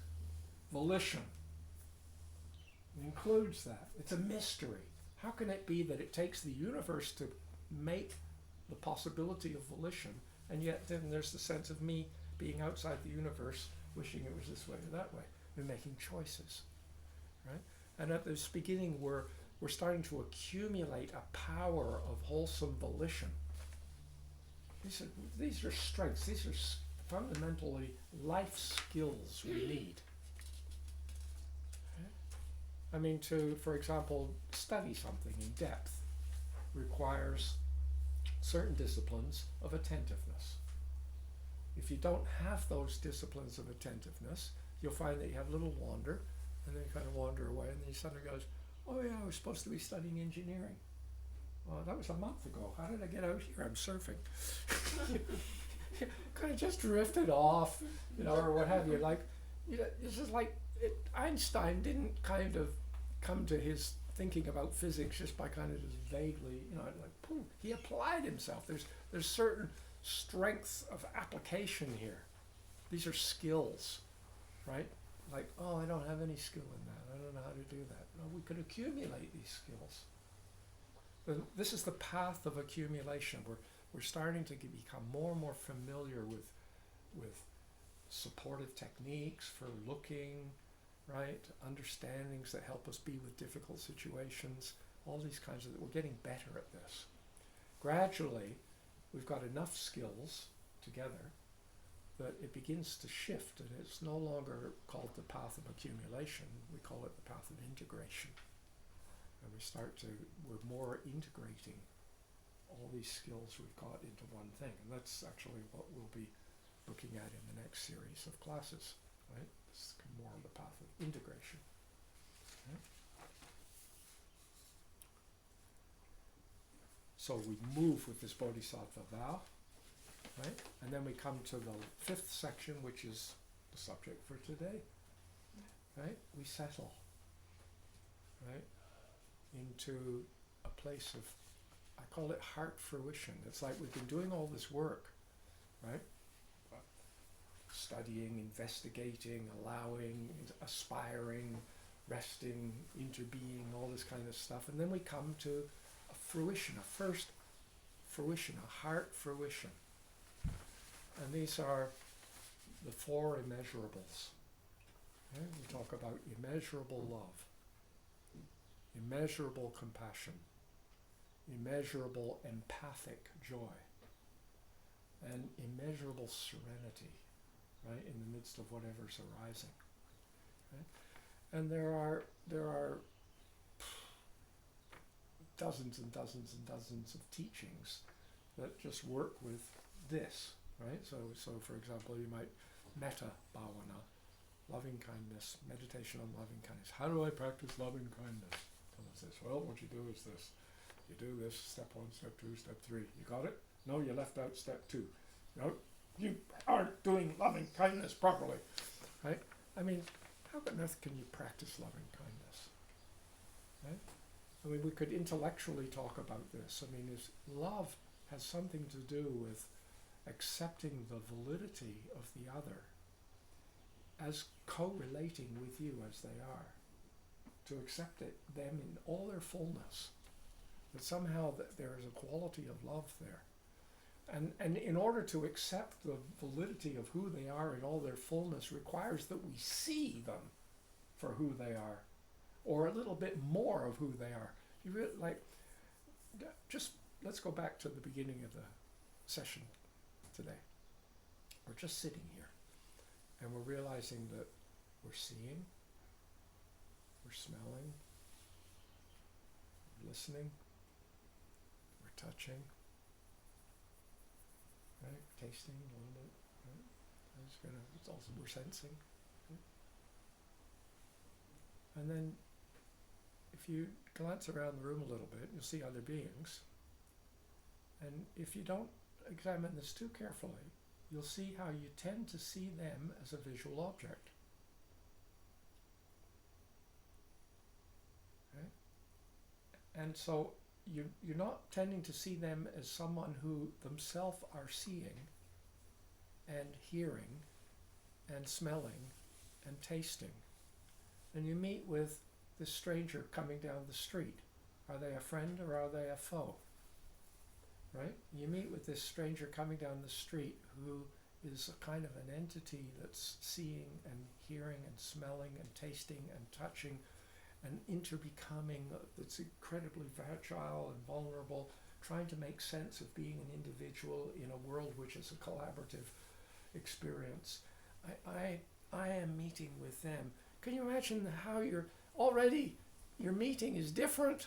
volition. It includes that. It's a mystery. How can it be that it takes the universe to make the possibility of volition, and yet then there's the sense of me being outside the universe, wishing it was this way or that way. We're making choices, right? And at this beginning, we're starting to accumulate a power of wholesome volition. These are strengths. These are fundamentally life skills we need. Okay? I mean, for example, study something in depth requires certain disciplines of attentiveness. If you don't have those disciplines of attentiveness, you'll find that you have a little wander, and then you kind of wander away, and then you suddenly goes, oh yeah, I was supposed to be studying engineering. Well, that was a month ago. How did I get out here? I'm surfing. Kind of just drifted off, or what have you. Like, it's just like Einstein didn't kind of come to his thinking about physics just by kind of just vaguely, like, poof. He applied himself. There's certain strengths of application here. These are skills, right? Like, oh, I don't have any skill in that. I don't know how to do that. No, we could accumulate these skills. This is the path of accumulation. We're starting to become more and more familiar with supportive techniques for looking, right? Understandings that help us be with difficult situations. All these kinds of, we're getting better at this. Gradually, we've got enough skills together that it begins to shift, and it's no longer called the path of accumulation. We call it the path of integration. And we're more integrating all these skills we've got into one thing. And that's actually what we'll be looking at in the next series of classes, right? This is more on the path of integration. Right? So we move with this Bodhisattva vow, right? And then we come to the fifth section, which is the subject for today, right? We settle, right? Into a place of, I call it heart fruition. It's like we've been doing all this work, right? Studying, investigating, allowing, aspiring, resting, interbeing, all this kind of stuff. And then we come to a fruition, a first fruition, a heart fruition. And these are the four immeasurables. Okay? We talk about immeasurable love, immeasurable compassion, immeasurable empathic joy, and immeasurable serenity, right, in the midst of whatever's arising. Right? And there are dozens and dozens and dozens of teachings that just work with this, right? So for example, you might metta bhavana, loving kindness, meditation on loving kindness. How do I practice loving kindness? Someone says, well, what you do is this. You do this, step 1, step 2, step 3. You got it? No, you left out step 2. No, you aren't doing loving kindness properly, right? I mean, how on earth can you practice loving kindness, right? I mean, we could intellectually talk about this. I mean, love has something to do with accepting the validity of the other as co-relating with you as they are, to accept them in all their fullness, that somehow there is a quality of love there. And in order to accept the validity of who they are in all their fullness requires that we see them for who they are, or a little bit more of who they are. You really, just let's go back to the beginning of the session today. We're just sitting here, and we're realizing that we're seeing, we're smelling, we're listening, we're touching, right? Tasting a little bit, right? It's also, we're sensing. Right? And then if you glance around the room a little bit, you'll see other beings. And if you don't examine this too carefully, you'll see how you tend to see them as a visual object. Okay? And so you're not tending to see them as someone who themselves are seeing and hearing and smelling and tasting. And you meet with this stranger coming down the street. Are they a friend or are they a foe? Right? You meet with this stranger coming down the street who is a kind of an entity that's seeing and hearing and smelling and tasting and touching and interbecoming, that's incredibly fragile and vulnerable, trying to make sense of being an individual in a world which is a collaborative experience. I am meeting with them. Can you imagine how your meeting is different?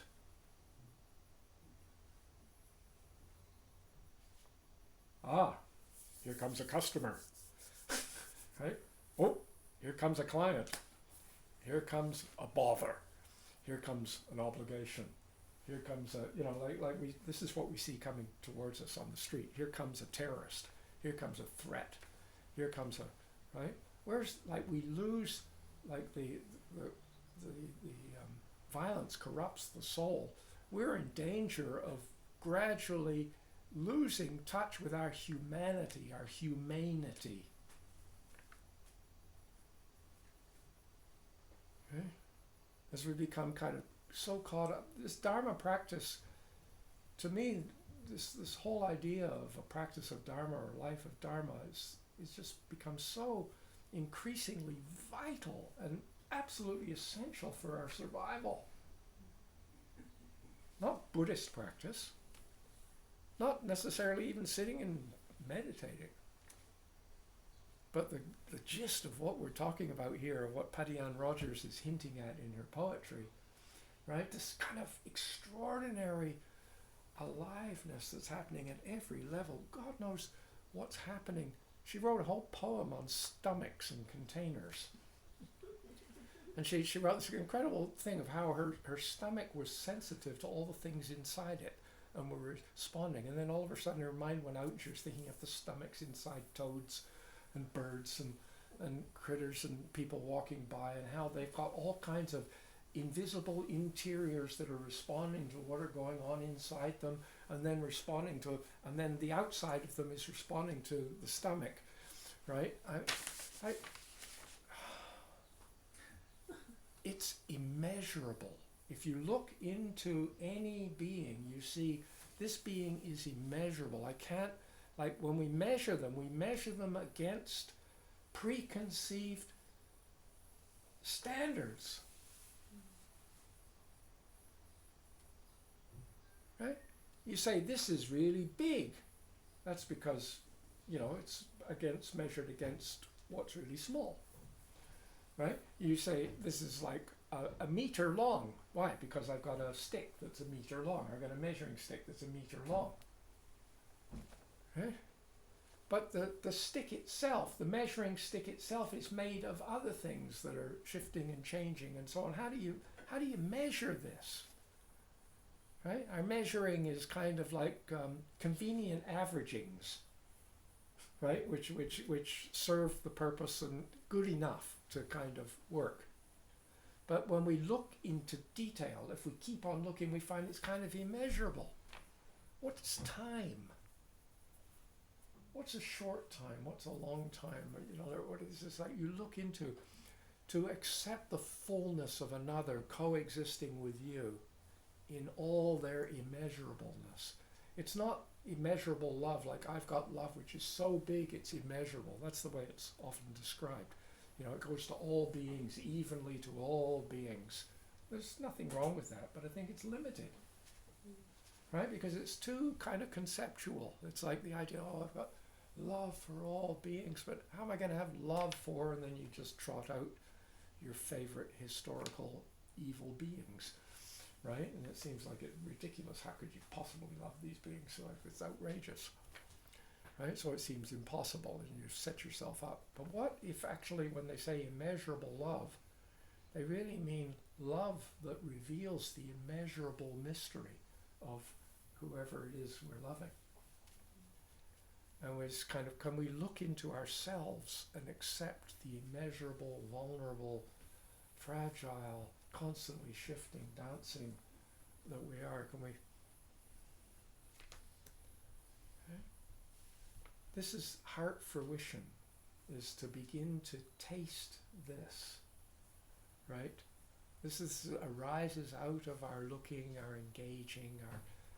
Here comes a customer, right? Oh, here comes a client. Here comes a bother. Here comes an obligation. Here comes this is what we see coming towards us on the street. Here comes a terrorist. Here comes a threat. Here comes right? We lose, the violence corrupts the soul. We're in danger of gradually losing touch with our humanity, our humanity. Okay? As we become kind of so caught up, this Dharma practice, to me, this whole idea of a practice of Dharma or life of Dharma is just become so increasingly vital and absolutely essential for our survival. Not Buddhist practice, not necessarily even sitting and meditating, but the gist of what we're talking about here, of what Patian Rogers is hinting at in her poetry, right? This kind of extraordinary aliveness that's happening at every level. God knows what's happening. She wrote a whole poem on stomachs and containers. And she wrote this incredible thing of how her stomach was sensitive to all the things inside it and were responding. And then all of a sudden her mind went out and she was thinking of the stomachs inside toads and birds and critters and people walking by, and how they've got all kinds of invisible interiors that are responding to what are going on inside them, and then the outside of them is responding to the stomach, right? it's immeasurable. If you look into any being, you see this being is immeasurable. I can't, like when we measure them against preconceived standards. Right? You say this is really big. That's because, it's measured against what's really small. Right? You say this is like a meter long. Why? Because I've got a stick that's a meter long. I've got a measuring stick that's a meter long. Right? But the stick itself, the measuring stick itself, is made of other things that are shifting and changing and so on. How do you measure this? Right? Our measuring is kind of like convenient averagings, right? Which serve the purpose and good enough to kind of work. But when we look into detail, if we keep on looking, we find it's kind of immeasurable. What's time? What's a short time? What's a long time? What is this like? You look into to accept the fullness of another coexisting with you in all their immeasurableness. It's not immeasurable love, like I've got love which is so big it's immeasurable. That's the way it's often described. It goes to all beings, evenly to all beings. There's nothing wrong with that, but I think it's limited. Right? Because it's too kind of conceptual. It's like the idea, I've got love for all beings, but how am I going to have love for, and then you just trot out your favorite historical evil beings. Right? And it seems like it's ridiculous. How could you possibly love these beings? So it's outrageous. Right? So it seems impossible, and you set yourself up. But what if actually when they say immeasurable love, they really mean love that reveals the immeasurable mystery of whoever it is we're loving? And it's kind of, can we look into ourselves and accept the immeasurable, vulnerable, fragile, constantly shifting, dancing that we are? Can we? Okay. This is heart fruition, is to begin to taste this, right? This arises out of our looking, our engaging,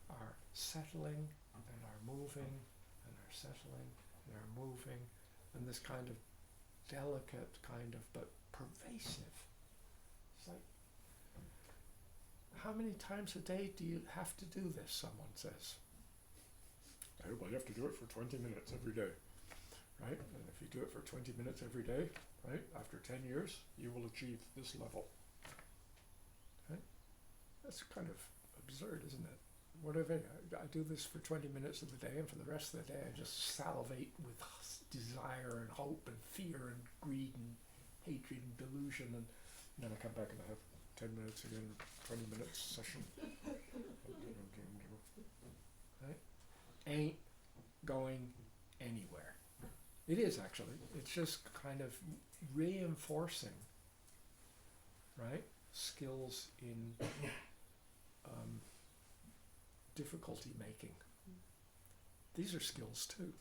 our settling and our moving and our settling and our moving, and this kind of delicate kind of but pervasive. It's like, how many times a day do you have to do this, someone says. Okay, well, you have to do it for 20 minutes every day, right? And if you do it for 20 minutes every day, right, after 10 years, you will achieve this level. Right? That's kind of absurd, isn't it? What if I do this for 20 minutes of the day, and for the rest of the day I just salivate with desire and hope and fear and greed and hatred and delusion, and then I come back and I have 10 minutes again, 20 minutes session. Right? Ain't going anywhere. It is actually. It's just kind of reinforcing, right, skills in difficulty making. These are skills too.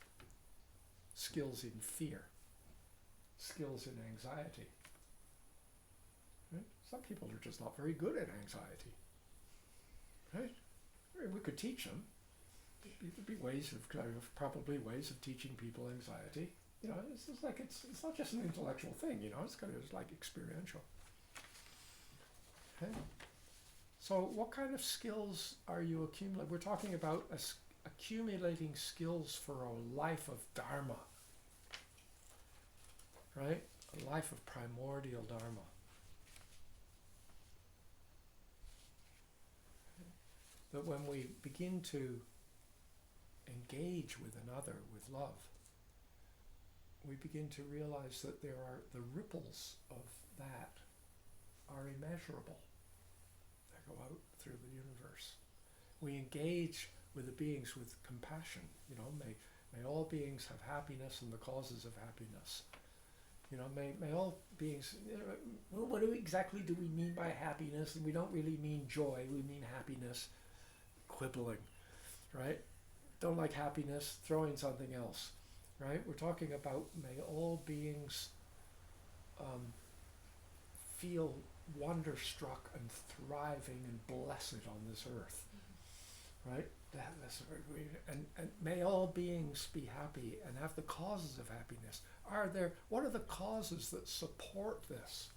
Skills in fear. Skills in anxiety. Right? Some people are just not very good at anxiety. Right? I mean, we could teach them. There'd be probably ways of teaching people anxiety. It's just like it's not just an intellectual thing. It's kind of like experiential. Okay. So, what kind of skills are you accumulating? We're talking about accumulating skills for a life of Dharma. Right? A life of primordial Dharma. That when we begin to engage with another with love, we begin to realize that there are the ripples of that are immeasurable. They go out through the universe. We engage with the beings with compassion. May all beings have happiness and the causes of happiness. May all beings, what exactly do we mean by happiness? And we don't really mean joy, we mean happiness. Quibbling, right? Don't like happiness, throw in something else, right? We're talking about may all beings feel wonderstruck and thriving and blessed on this earth. Right? That's very weird. And may all beings be happy and have the causes of happiness. What are the causes that support this?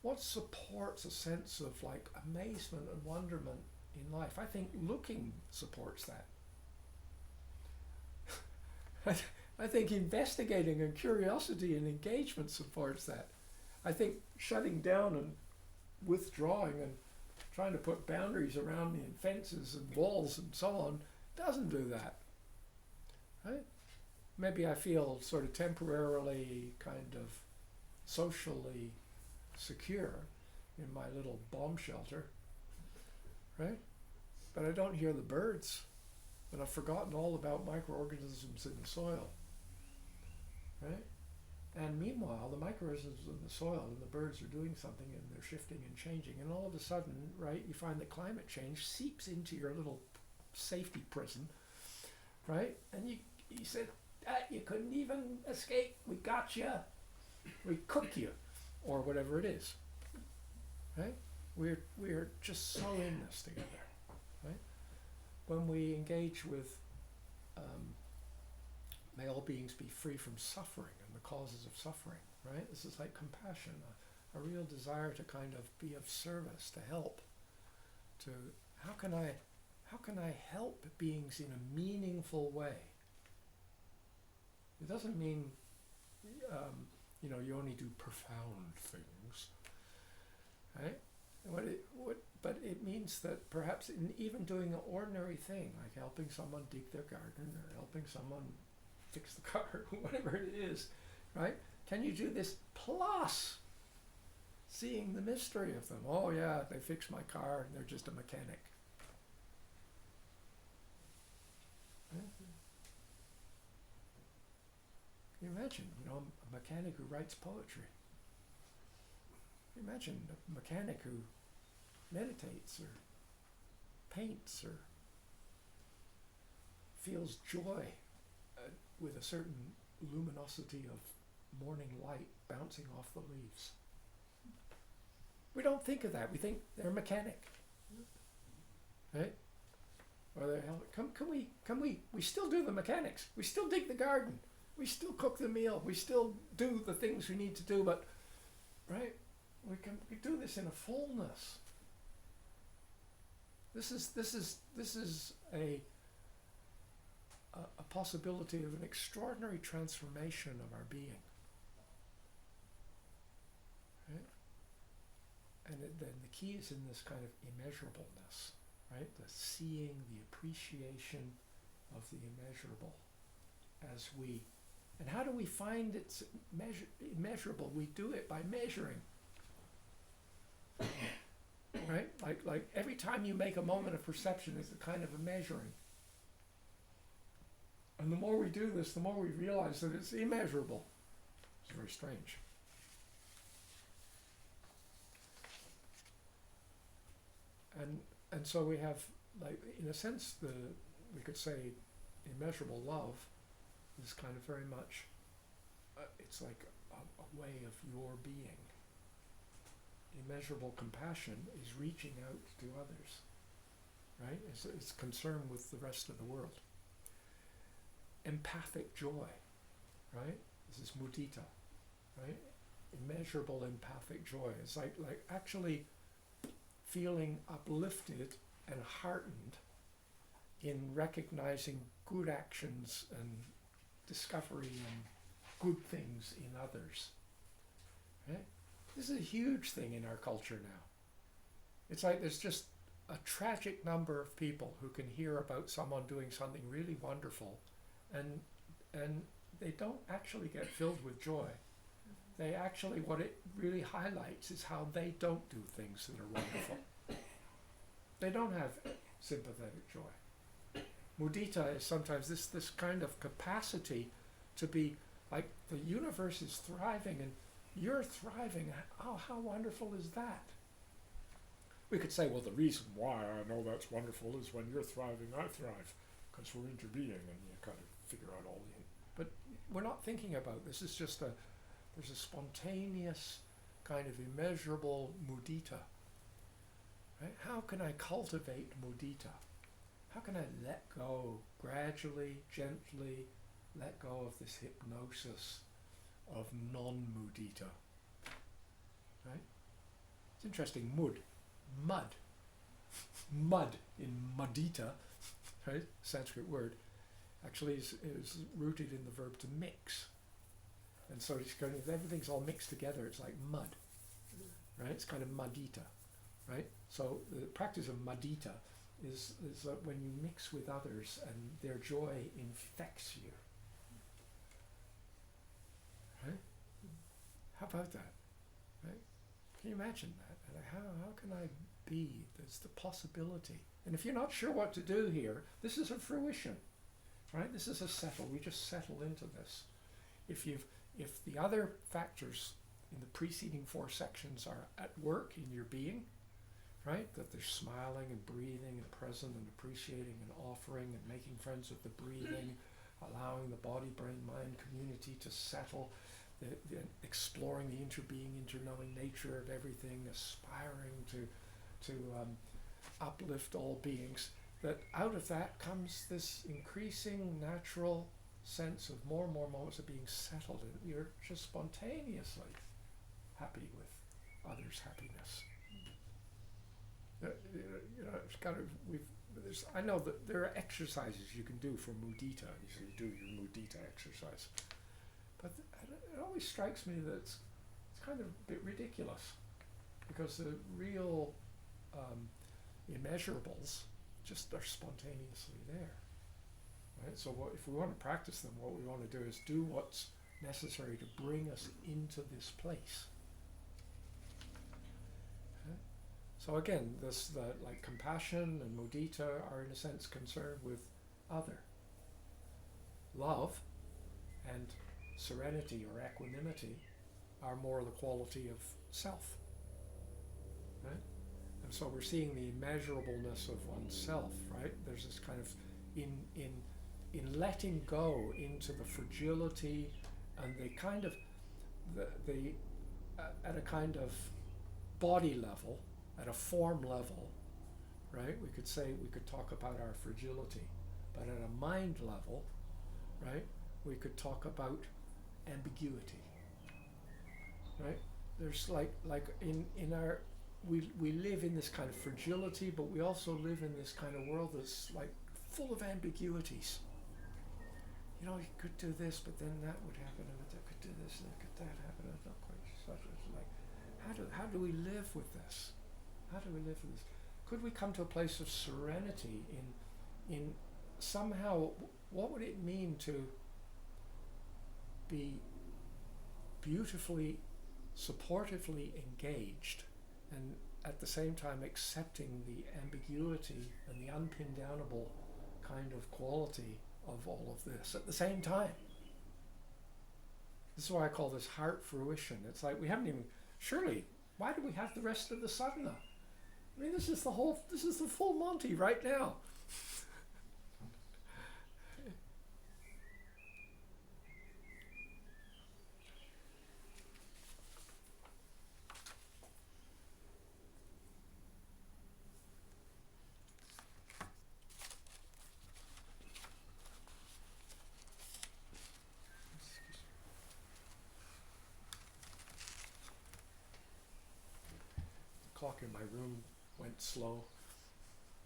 What supports a sense of like amazement and wonderment in life? I think looking supports that. I think investigating and curiosity and engagement supports that. I think shutting down and withdrawing and trying to put boundaries around me and fences and walls and so on doesn't do that. Right? Maybe I feel sort of temporarily kind of socially secure in my little bomb shelter, right? But I don't hear the birds, and I've forgotten all about microorganisms in the soil, right? And meanwhile, the microorganisms in the soil and the birds are doing something, and they're shifting and changing, and all of a sudden, right, you find that climate change seeps into your little safety prison, right? And you said, you couldn't even escape, we got you, we cooked you, or whatever it is, right? We're just so in this together, right? When we engage with may all beings be free from suffering and the causes of suffering, right? This is like compassion, a real desire to kind of be of service, to help, to how can I help beings in a meaningful way? It doesn't mean you only do profound things, right? But it means that perhaps in even doing an ordinary thing, like helping someone dig their garden or helping someone fix the car, whatever it is, right? Can you do this plus seeing the mystery of them? Oh yeah, they fixed my car and they're just a mechanic. Right? Can you imagine, a mechanic who writes poetry? Can you imagine a mechanic who meditates or paints or feels joy with a certain luminosity of morning light bouncing off the leaves? We don't think of that. We think they're a mechanic, right? Or we still do the mechanics. We still dig the garden. We still cook the meal. We still do the things we need to do. But, right, we do this in a fullness. This is a possibility of an extraordinary transformation of our being. Right? And then the key is in this kind of immeasurableness, right? The seeing, the appreciation of the immeasurable as we. And how do we find it's immeasurable? We do it by measuring. Right? Like every time you make a moment of perception is a kind of a measuring. And the more we do this, the more we realize that it's immeasurable. It's very strange. And so we have, like, in a sense, we could say immeasurable love is kind of very much, it's like a way of your being. Immeasurable compassion is reaching out to others, right? It's concerned with the rest of the world. Empathic joy, right? This is mudita, right? Immeasurable empathic joy. It's like actually feeling uplifted and heartened in recognizing good actions and discovery and good things in others, right? This is a huge thing in our culture now. It's like there's just a tragic number of people who can hear about someone doing something really wonderful and they don't actually get filled with joy. They actually, what it really highlights is how they don't do things that are wonderful. They don't have sympathetic joy. Mudita is sometimes this kind of capacity to be like the universe is thriving and you're thriving. Oh, how wonderful is that? We could say, well, the reason why I know that's wonderful is when you're thriving, I thrive, because we're interbeing, and you kind of figure out all the. But we're not thinking about this. It's just there's a spontaneous kind of immeasurable mudita. Right? How can I cultivate mudita? How can I let go, gradually, gently, let go of this hypnosis of non-mudita? Right? It's interesting, mud in mudita, right? Sanskrit word, actually is rooted in the verb to mix. And so it's kind of, everything's all mixed together, it's like mud, right? It's kind of mudita, right? So the practice of mudita is that when you mix with others and their joy infects you. Right? How about that? Right? Can you imagine that? And how can I be? There's the possibility. And if you're not sure what to do here, this is a fruition. Right? This is a settle. We just settle into this. If the other factors in the preceding 4 sections are at work in your being, right? That they're smiling and breathing and present and appreciating and offering and making friends with the breathing, allowing the body, brain, mind community to settle, exploring the interbeing, interknowing nature of everything, aspiring to uplift all beings, that out of that comes this increasing natural sense of more and more moments of being settled. And you're just spontaneously happy with others' happiness. It's kind of, I know that there are exercises you can do for mudita. You do your mudita exercise. But it always strikes me that it's kind of a bit ridiculous, because the real immeasurables just are spontaneously there. Right? So if we want to practice them, what we want to do is do what's necessary to bring us into this place. Okay? So again, like compassion and mudita are in a sense concerned with other. Love and serenity or equanimity are more the quality of self. Right? And so we're seeing the immeasurableness of oneself, right? There's this kind of in letting go into the fragility and the kind of at a kind of body level, at a form level, right? We could talk about our fragility, but at a mind level, right? We could talk about ambiguity, right? There's like in our we live in this kind of fragility, but we also live in this kind of world that's like full of ambiguities. You know, you could do this, but then that would happen, and I could do this, and then could that happen, and it's not quite such. It's like, how do we live with this? How do we live with this? Could we come to a place of serenity in somehow, what would it mean to be beautifully, supportively engaged, and at the same time accepting the ambiguity and the unpin-downable kind of quality of all of this at the same time? This is why I call this heart fruition. It's like we haven't even, surely, why do we have the rest of the sadhana? I mean, this is the full Monty right now. Clock in my room went slow,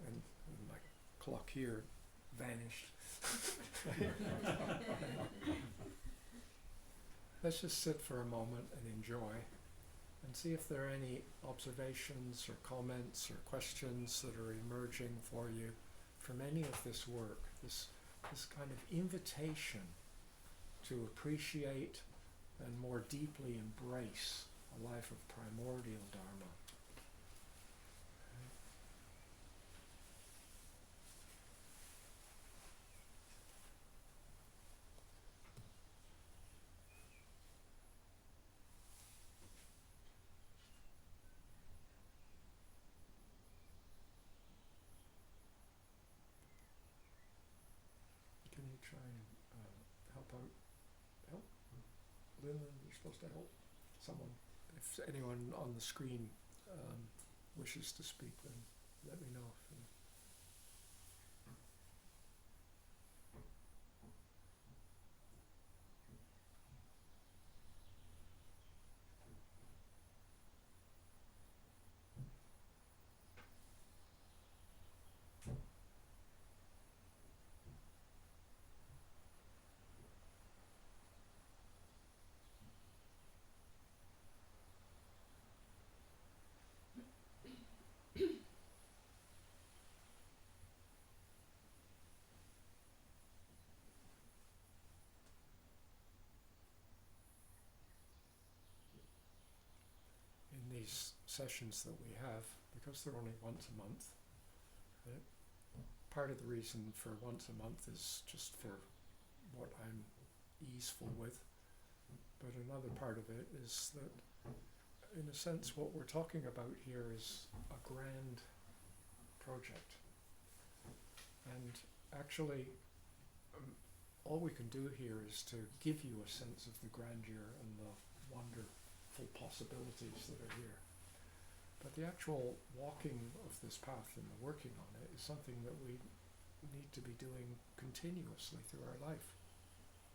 and my clock here vanished. Let's just sit for a moment and enjoy, and see if there are any observations or comments or questions that are emerging for you from any of this work, this kind of invitation to appreciate and more deeply embrace a life of primordial Dharma. Can you try and help out? Help? Lynn, you're supposed to help someone if anyone on the screen wishes to speak, then let me know. In these sessions that we have, because they're only once a month, right? Part of the reason for once a month is just for what I'm easeful with, but another part of it is that, in a sense, what we're talking about here is a grand project, and actually all we can do here is to give you a sense of the grandeur and the wonderful possibilities that are here. But the actual walking of this path and the working on it is something that we need to be doing continuously through our life,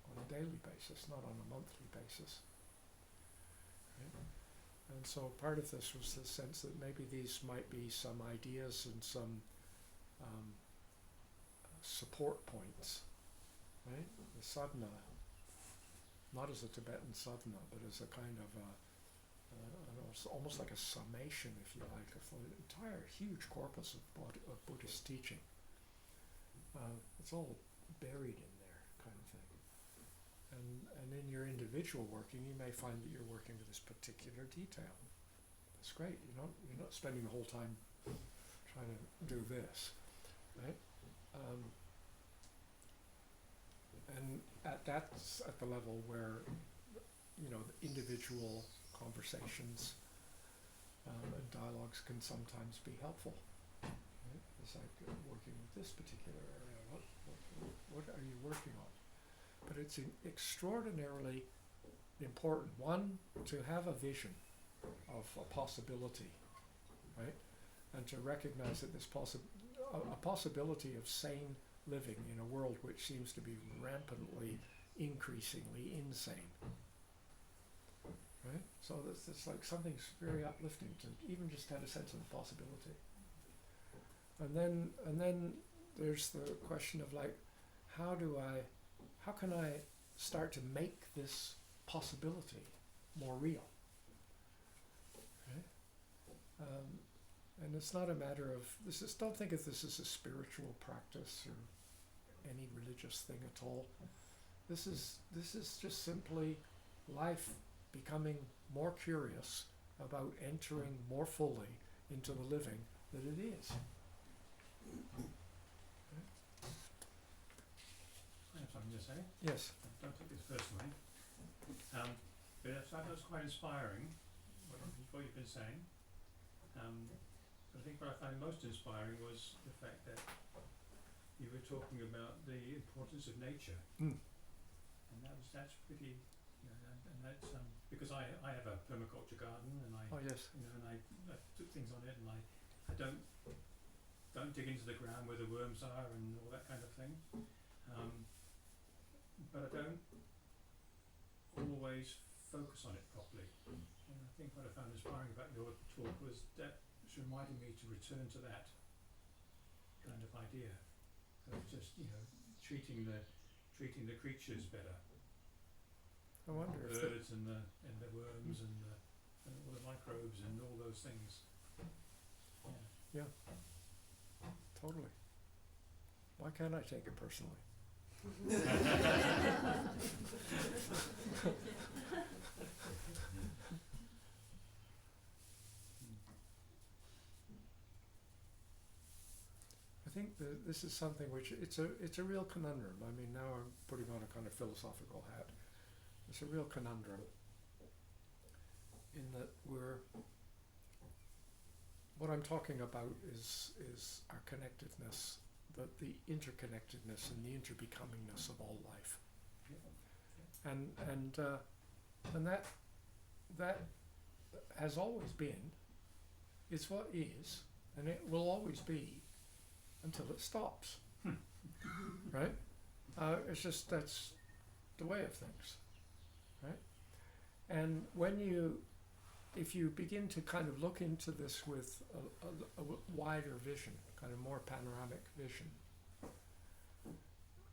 on a daily basis, not on a monthly basis. Right? And so part of this was the sense that maybe these might be some ideas and some support points. Right? The sadhana, not as a Tibetan sadhana, but as a kind of almost like a summation, if you like, of the entire huge corpus of Buddhist teaching. It's all buried in there, kind of thing. And in your individual working, you may find that you're working with this particular detail. That's great. You're not spending the whole time trying to do this, right? And that's at the level where, the individual conversations and dialogues can sometimes be helpful. Right? It's like working with this particular area. What are you working on? But it's extraordinarily important, one, to have a vision of a possibility, right? And to recognize that this a possibility of sane living in a world which seems to be rampantly, increasingly insane. Right? So it's like something's very uplifting to even just have a sense of the possibility. And then there's the question of like, how can I start to make this possibility more real? Right? And it's not a matter of don't think of this as a spiritual practice or any religious thing at all. This is just simply life becoming more curious about entering more fully into the living that it is. I have something to say. Yes. Don't take this personally. But that was quite inspiring, what you've been saying. But I think what I found most inspiring was the fact that you were talking about the importance of nature. And that's pretty, and that's because I have a permaculture garden, and I took things on it, and I don't dig into the ground where the worms are and all that kind of thing. But I don't always focus on it properly. And I think what I found inspiring about your talk was that it's reminding me to return to that kind of idea of just treating the creatures better. I wonder the if birds and the worms and all the microbes and all those things. Yeah, totally. Why can't I take it personally? I think that this is something which it's a real conundrum. I mean, now I'm putting on a kind of philosophical hat. It's a real conundrum in that what I'm talking about is our connectedness, the interconnectedness and the interbecomingness of all life, and that has always been, it's what is, and it will always be until it stops. Right? It's just, that's the way of things. Right? And if you begin to kind of look into this with a wider vision, kind of more panoramic vision,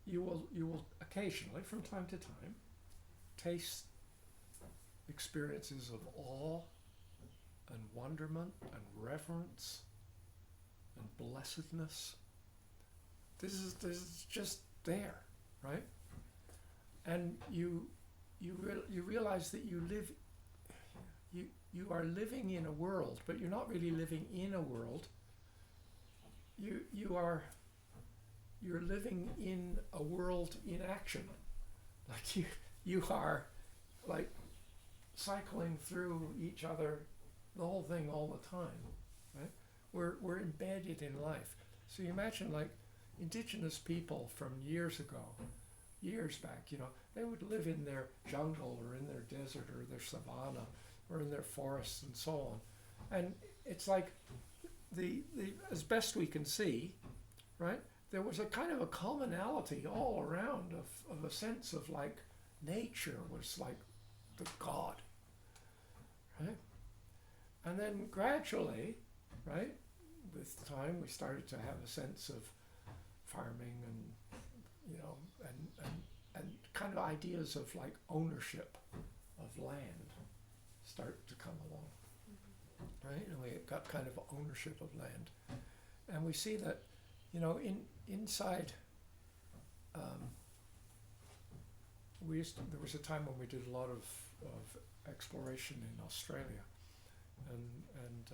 you will occasionally, from time to time, taste experiences of awe and wonderment and reverence and blessedness. This is just there, right? And you realize that you are living in a world, but you're not really living in a world. You're living in a world in action. Like you are like cycling through each other, the whole thing all the time, right? We're embedded in life. So you imagine like indigenous people from years back, they would live in their jungle or in their desert or their savanna or in their forests and so on. And it's like the as best we can see, right, there was a kind of a commonality all around of a sense of like nature was like the God, right? And then gradually, right, with time we started to have a sense of farming and and kind of ideas of like ownership of land start to come along, right? And we got kind of ownership of land, and we see that inside there was a time when we did a lot of exploration in Australia, and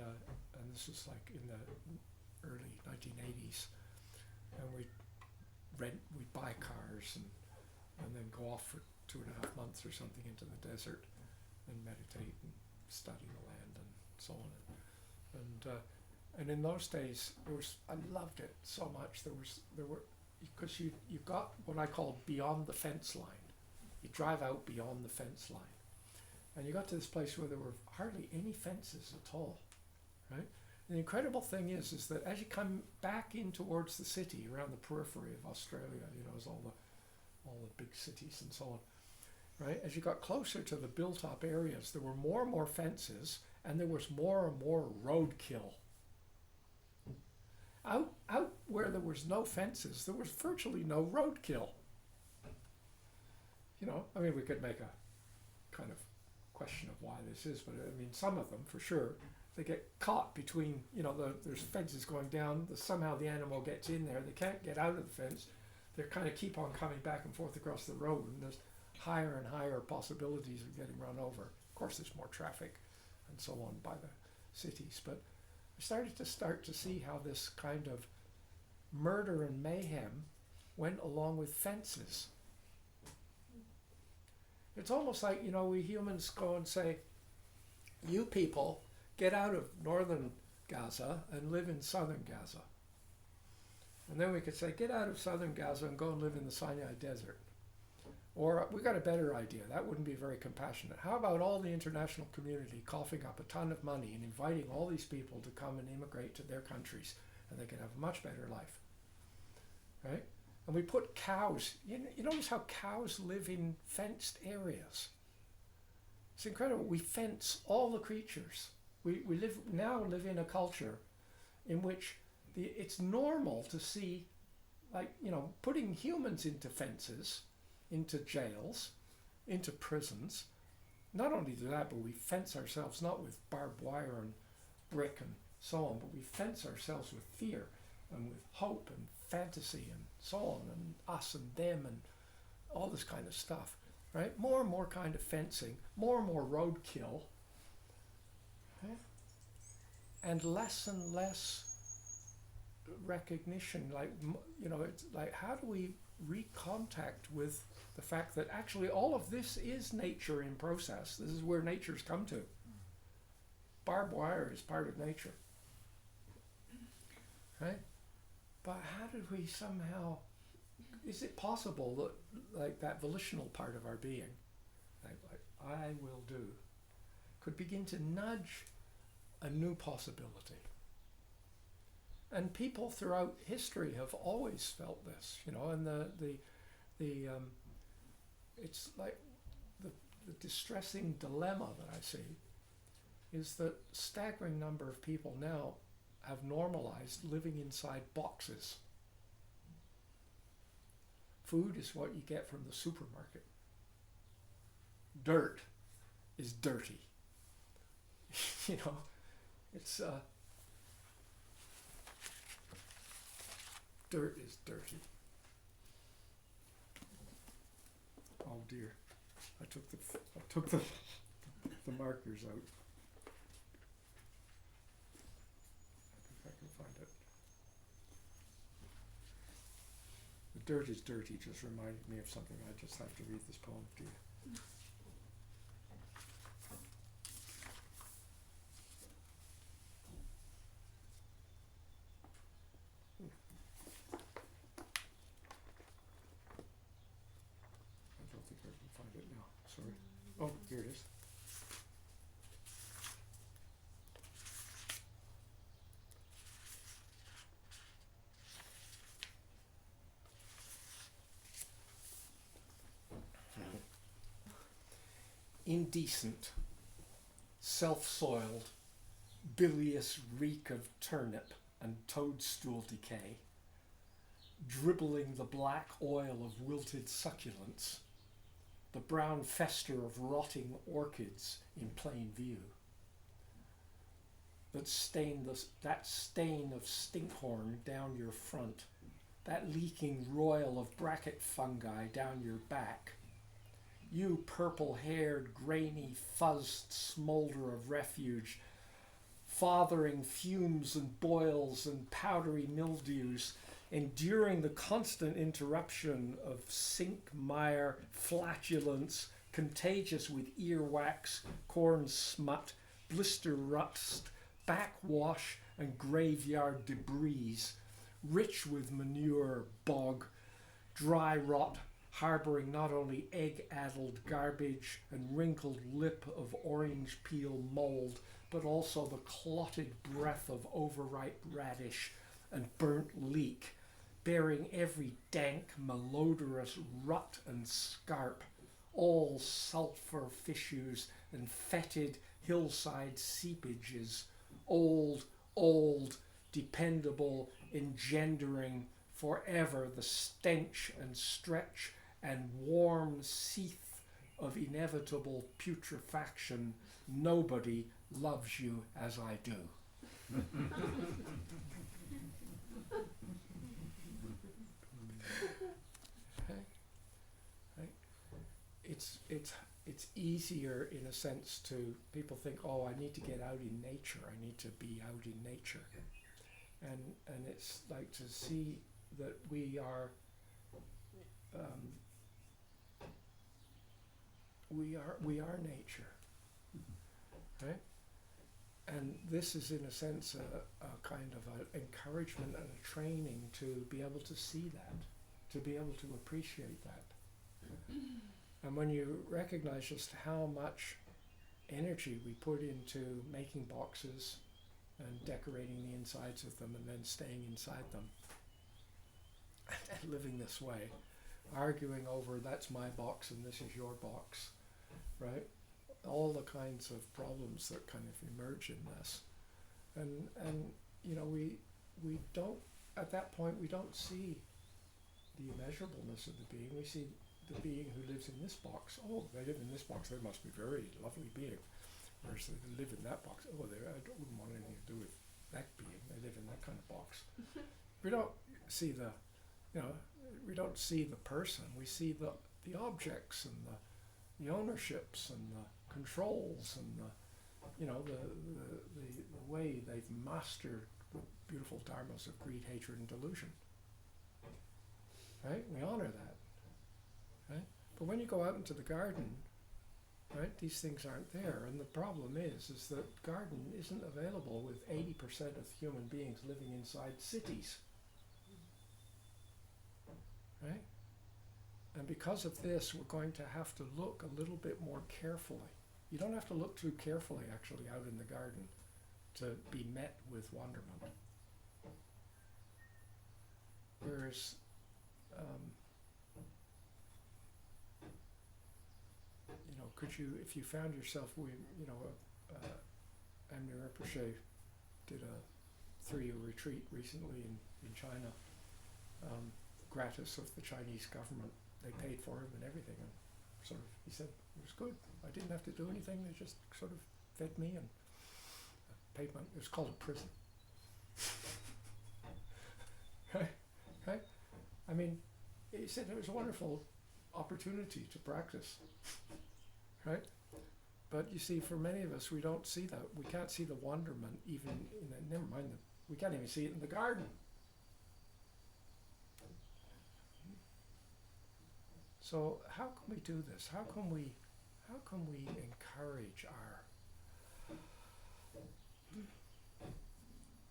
this was like in the early 1980s, and we'd buy cars and then go off for 2.5 months or something into the desert and meditate and study the land and so on. And in those days, I loved it so much. Because you got what I call beyond the fence line. You drive out beyond the fence line, and you got to this place where there were hardly any fences at all, right? And the incredible thing is that as you come back in towards the city, around the periphery of Australia, as all the big cities and so on, right? As you got closer to the built-up areas, there were more and more fences, and there was more and more roadkill. Out where there was no fences, there was virtually no roadkill. We could make a kind of question of why this is, but some of them, for sure, they get caught between, there's fences going down, somehow the animal gets in there, they can't get out of the fence, they kind of keep on coming back and forth across the road, and there's higher and higher possibilities of getting run over. Of course, there's more traffic and so on by the cities, but I started to see how this kind of murder and mayhem went along with fences. It's almost like, we humans go and say, you people get out of northern Gaza and live in southern Gaza. And then we could say, get out of southern Gaza and go and live in the Sinai desert. Or we got a better idea. That wouldn't be very compassionate. How about all the international community coughing up a ton of money and inviting all these people to come and immigrate to their countries, and they can have a much better life, right? And we put cows, you notice how cows live in fenced areas. It's incredible. We fence all the creatures. We live in a culture in which it's normal to see, putting humans into fences, into jails, into prisons. Not only do that, but we fence ourselves not with barbed wire and brick and so on, but we fence ourselves with fear and with hope and fantasy and so on, and us and them and all this kind of stuff, right? More and more kind of fencing, more and more roadkill, right? And less recognition, it's like, how do we recontact with the fact that actually all of this is nature in process? This is where nature's come to. Barbed wire is part of nature, right? But how did we somehow, is it possible that that volitional part of our being, like I will do, could begin to nudge a new possibility. And people throughout history have always felt this, you know, and it's like the distressing dilemma that I see is that staggering number of people now have normalized living inside boxes. Food is what you get from the supermarket. Dirt is dirty. You know, it's dirt is dirty. Oh dear, I took the markers out. I think I can find it. The dirt is dirty just reminded me of something. I just have to read this poem to you. I don't think I can find it now. Sorry. Oh, here it is. Indecent, self-soiled, bilious reek of turnip and toadstool decay, dribbling the black oil of wilted succulents, the brown fester of rotting orchids in plain view, that stain of stinkhorn down your front, that leaking roil of bracket fungi down your back, you purple-haired, grainy, fuzzed smolder of refuge, fathering fumes and boils and powdery mildews, enduring the constant interruption of sink mire, flatulence, contagious with earwax, corn smut, blister rust, backwash and graveyard debris, rich with manure, bog, dry rot, harbouring not only egg-addled garbage and wrinkled lip of orange peel mould, but also the clotted breath of overripe radish and burnt leek, bearing every dank, malodorous rut and scarp, all sulphur fissues and fetid hillside seepages, old, dependable, engendering forever the stench and stretch and warm seeth of inevitable putrefaction. Nobody loves you as I do. Right? It's easier in a sense to people think, oh, I need to get out in nature. I need to be out in nature, and it's like to see that we are nature, right? And this is in a sense a kind of an encouragement and a training to be able to see that, to be able to appreciate that. And when you recognize just how much energy we put into making boxes and decorating the insides of them and then staying inside them and living this way, arguing over that's my box and this is your box, right? All the kinds of problems that kind of emerge in this. And you know, we don't, at that point, we don't see the immeasurableness of the being. We see the being who lives in this box. Oh, they live in this box, they must be a very lovely being. Whereas they live in that box, oh, wouldn't want anything to do with that being. They live in that kind of box. We don't see the, you know, we don't see the person. We see the objects and the ownerships and the controls and the, you know, the way they've mastered the beautiful dharmas of greed, hatred, and delusion. Right? We honor that. Right? But when you go out into the garden, right, these things aren't there. And the problem is that garden isn't available with 80% of human beings living inside cities. Right? And because of this, we're going to have to look a little bit more carefully. You don't have to look too carefully, actually, out in the garden to be met with wonderment. Whereas, you know, could you, if you found yourself, Amir Rinpoche did a 3-year retreat recently in China, gratis of the Chinese government. They paid for him and everything, and sort of, he said, it was good. I didn't have to do anything, they just sort of fed me and paid my, it was called a prison. Right? I mean, he said it was a wonderful opportunity to practice, right? But you see, for many of us, we don't see that. We can't see the wonderment even in the, never mind, we can't even see it in the garden. So how can we do this? How can we encourage our...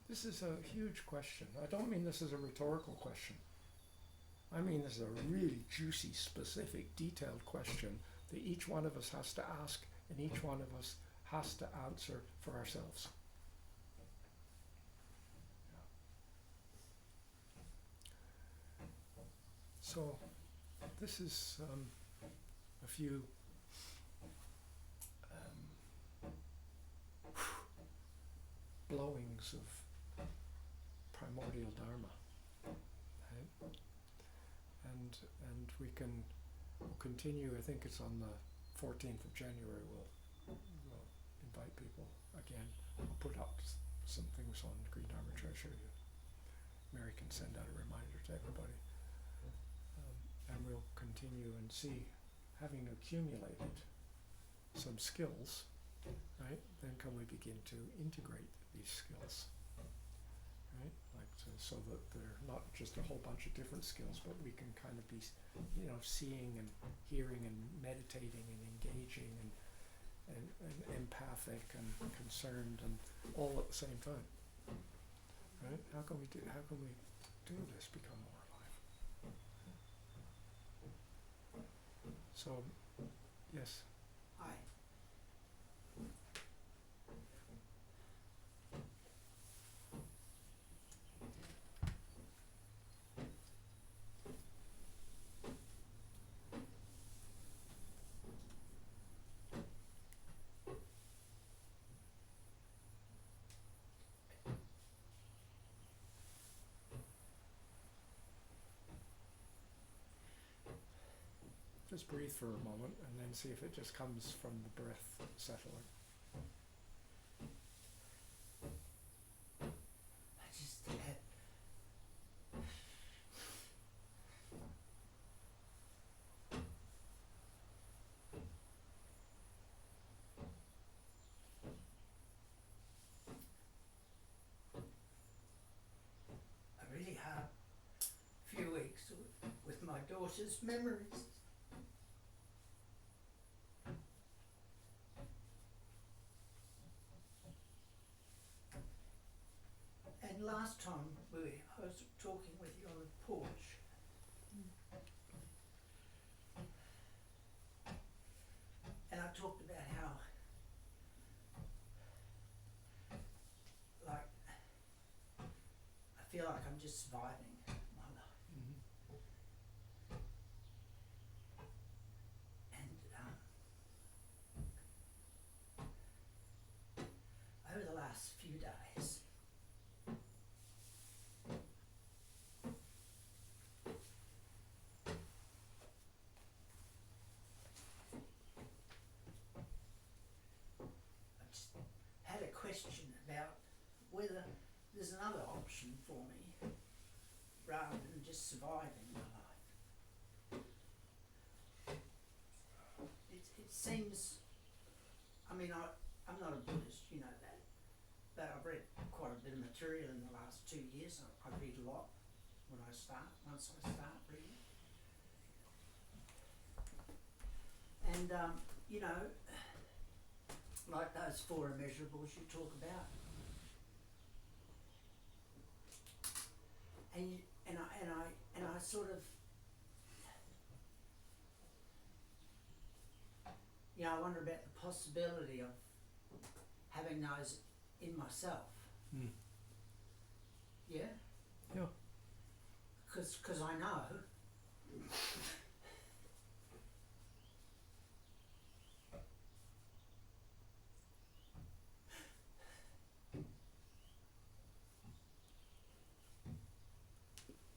This is a huge question. I don't mean this as a rhetorical question. I mean this is a really juicy, specific, detailed question that each one of us has to ask and each one of us has to answer for ourselves. So this is a few blowings of primordial Dharma, right? And we'll continue. I think it's on the 14th of January. We'll invite people again. I'll put up some things on Green Dharma Treasury. Mary can send out a reminder to everybody. And we'll continue and see, having accumulated some skills, right, then can we begin to integrate these skills, right, like so that they're not just a whole bunch of different skills, but we can kind of be, you know, seeing and hearing and meditating and engaging and empathic and concerned and all at the same time, right? How can we do this, become more alive? So, yes. Hi. Just breathe for a moment and then see if it just comes from the breath settling. I just had a really hard few weeks with my daughter's memories. And last time I was talking with you on the porch, and I talked about how, like, I feel like I'm just surviving my life. Mm-hmm. And over the last few days, I just had a question about whether there's another option for me rather than just surviving my life. It seems, I mean, I'm not a Buddhist, you know that, but I've read quite a bit of material in the last 2 years. I read a lot once I start reading. And, you know, like those 4 immeasurables you talk about. And I sort of, you know, I wonder about the possibility of having those in myself. Mm. Yeah? Yeah. Because I know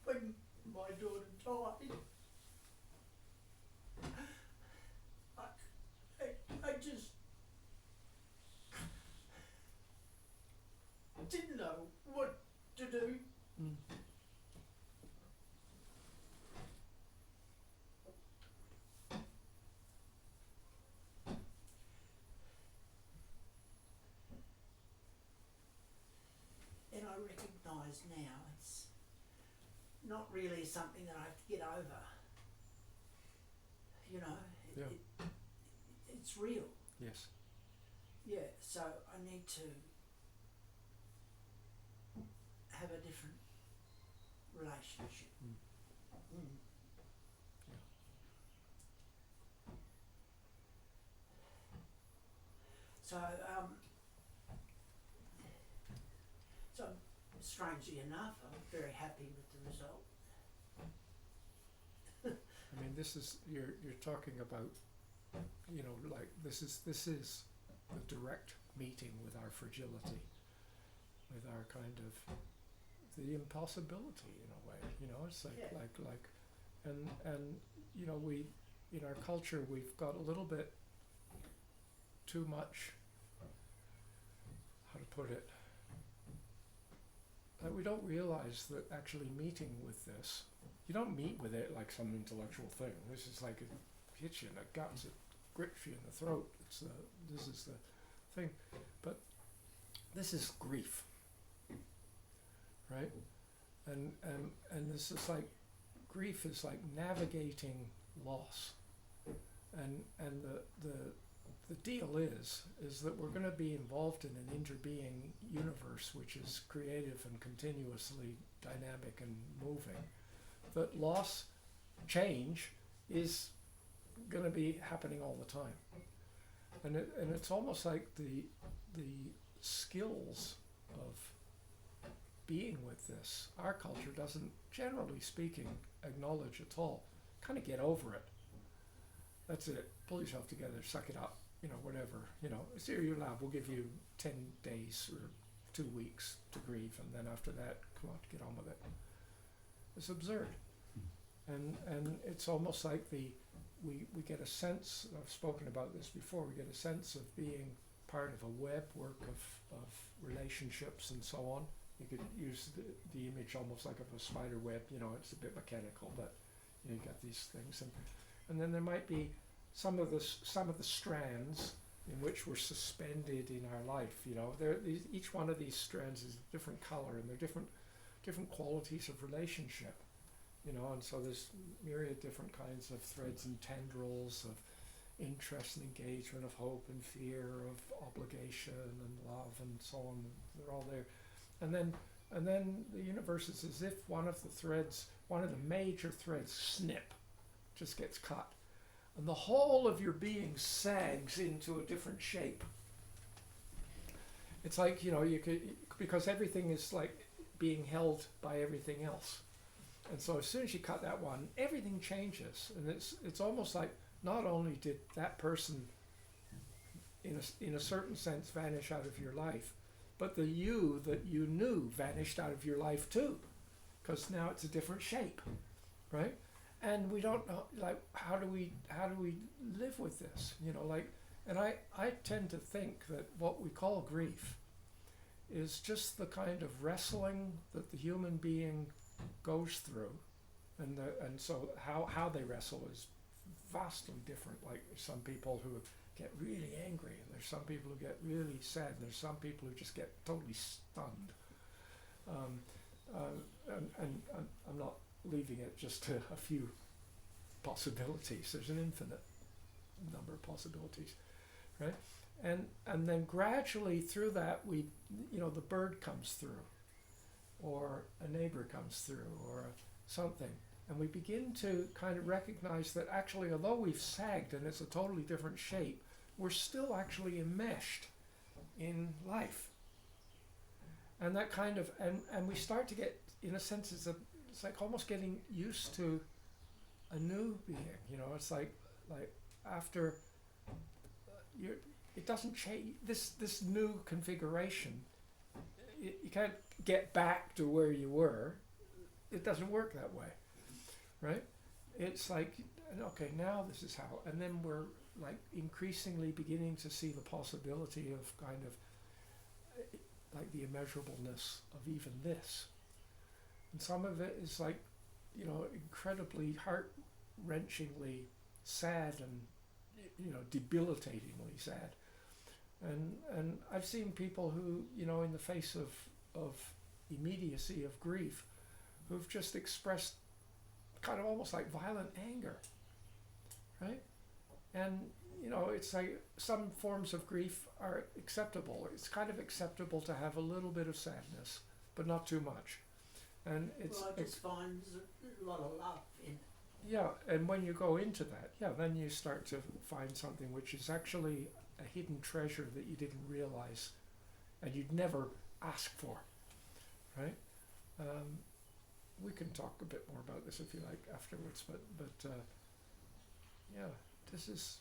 when my daughter died, I just didn't know what to do. Mm. And I recognise now it's not really something that I have to get over. You know, Yeah. It's real. Yes. Yeah, so I need to have a different relationship. Mm. Mm. Yeah. So, so strangely enough, I'm very happy with the result. I mean, this is you're talking about, you know, like this is the direct meeting with our fragility, with our kind of the impossibility in a way. You know, it's like Yeah. and you know, we in our culture we've got a little bit too much, how to put it, that we don't realize that actually meeting with this, you don't meet with it like some intellectual thing. This is like it hits you in the guts, it grips you in the throat. This is the thing. But this is grief, right? And this is like, grief is like navigating loss. And the deal is that we're going to be involved in an interbeing universe which is creative and continuously dynamic and moving. That loss, change, is going to be happening all the time. And it's almost like the skills of being with this, our culture doesn't, generally speaking, acknowledge at all. Kind of get over it. That's it. Pull yourself together, suck it up, you know, whatever. You know, it's here your lab, we'll give you 10 days or 2 weeks to grieve, and then after that, come on, get on with it. It's absurd. And it's almost like we get a sense, I've spoken about this before, we get a sense of being part of a web work of relationships and so on. You could use the image almost like of a spider web, you know, it's a bit mechanical, but you know, you got these things. And then there might be some of the strands in which we're suspended in our life, you know. Each one of these strands is a different color, and they're different qualities of relationship. You know, and so there's myriad different kinds of threads and tendrils of interest and engagement, of hope and fear, of obligation and love and so on. They're all there. And then the universe is as if one of the major threads, snip, just gets cut. And the whole of your being sags into a different shape. It's like, you know, because everything is like being held by everything else. And so as soon as you cut that one, everything changes. And it's almost like not only did that person in a certain sense vanish out of your life, but the you that you knew vanished out of your life too. Because now it's a different shape, right? And we don't know, like, how do we live with this? You know, like, and I tend to think that what we call grief is just the kind of wrestling that the human being goes through, and so how they wrestle is vastly different. Like, there's some people who get really angry, and there's some people who get really sad, and there's some people who just get totally stunned. And I'm not leaving it just to a few possibilities. There's an infinite number of possibilities, right? And then gradually through that, the bird comes through, or a neighbor comes through, or something, and we begin to kind of recognize that actually, although we've sagged and it's a totally different shape, we're still actually enmeshed in life. And that kind of, and we start to get, in a sense, it's like almost getting used to a new being, you know. It's like after it doesn't change, this new configuration, you can't get back to where you were. It doesn't work that way, right? It's like, okay, now this is how, and then we're like increasingly beginning to see the possibility of kind of like the immeasurableness of even this. And some of it is like, you know, incredibly heart-wrenchingly sad and, you know, debilitatingly sad. And I've seen people who, you know, in the face of immediacy of grief, who've just expressed kind of almost like violent anger, right? And, you know, it's like some forms of grief are acceptable. It's kind of acceptable to have a little bit of sadness, but not too much. And it's... Well, I just find there's a lot of love in it. Yeah, and when you go into that, yeah, then you start to find something which is actually a hidden treasure that you didn't realize and you'd never ask for, right? We can talk a bit more about this if you like afterwards, but yeah, this is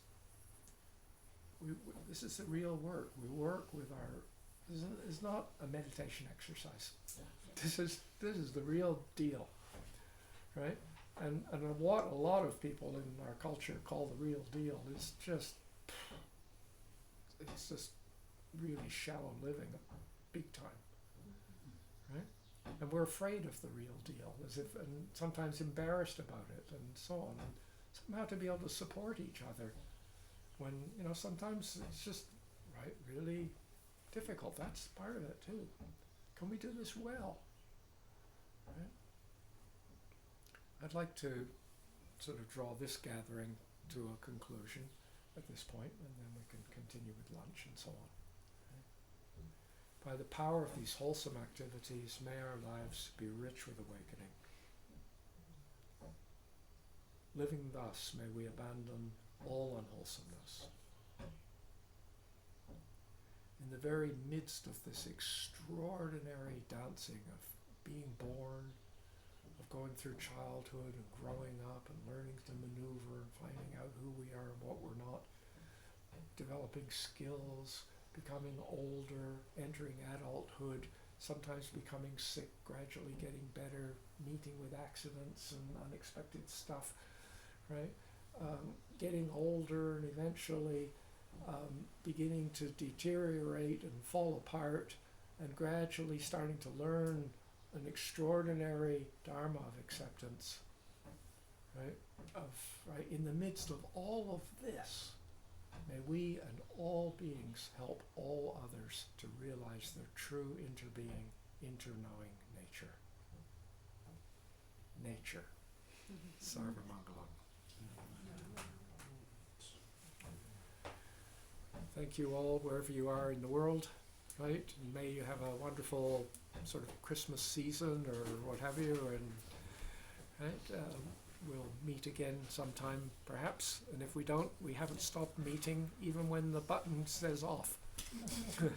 the real work. We work with our. This is not a meditation exercise. This is the real deal, right? And what a lot of people in our culture call the real deal is just, it's just really shallow living, big time, right? And we're afraid of the real deal, as if, and sometimes embarrassed about it, and so on. And somehow to be able to support each other when, you know, sometimes it's just, right, really difficult. That's part of it too. Can we do this well? Right? I'd like to sort of draw this gathering to a conclusion at this point, and then we can continue with lunch and so on. By the power of these wholesome activities, may our lives be rich with awakening. Living thus, may we abandon all unwholesomeness. In the very midst of this extraordinary dancing of being born, of going through childhood and growing up and learning to maneuver and finding out who we are and what we're not, developing skills, becoming older, entering adulthood, sometimes becoming sick, gradually getting better, meeting with accidents and unexpected stuff, right? Getting older and eventually beginning to deteriorate and fall apart, and gradually starting to learn an extraordinary Dharma of acceptance, right? Right, in the midst of all of this, may we and all beings help all others to realize their true interbeing, interknowing nature. Nature. Sarvamangalam. Thank you all, wherever you are in the world, right? And may you have a wonderful sort of Christmas season or what have you, and right, we'll meet again sometime perhaps, and if we don't, we haven't stopped meeting even when the button says off. Yeah.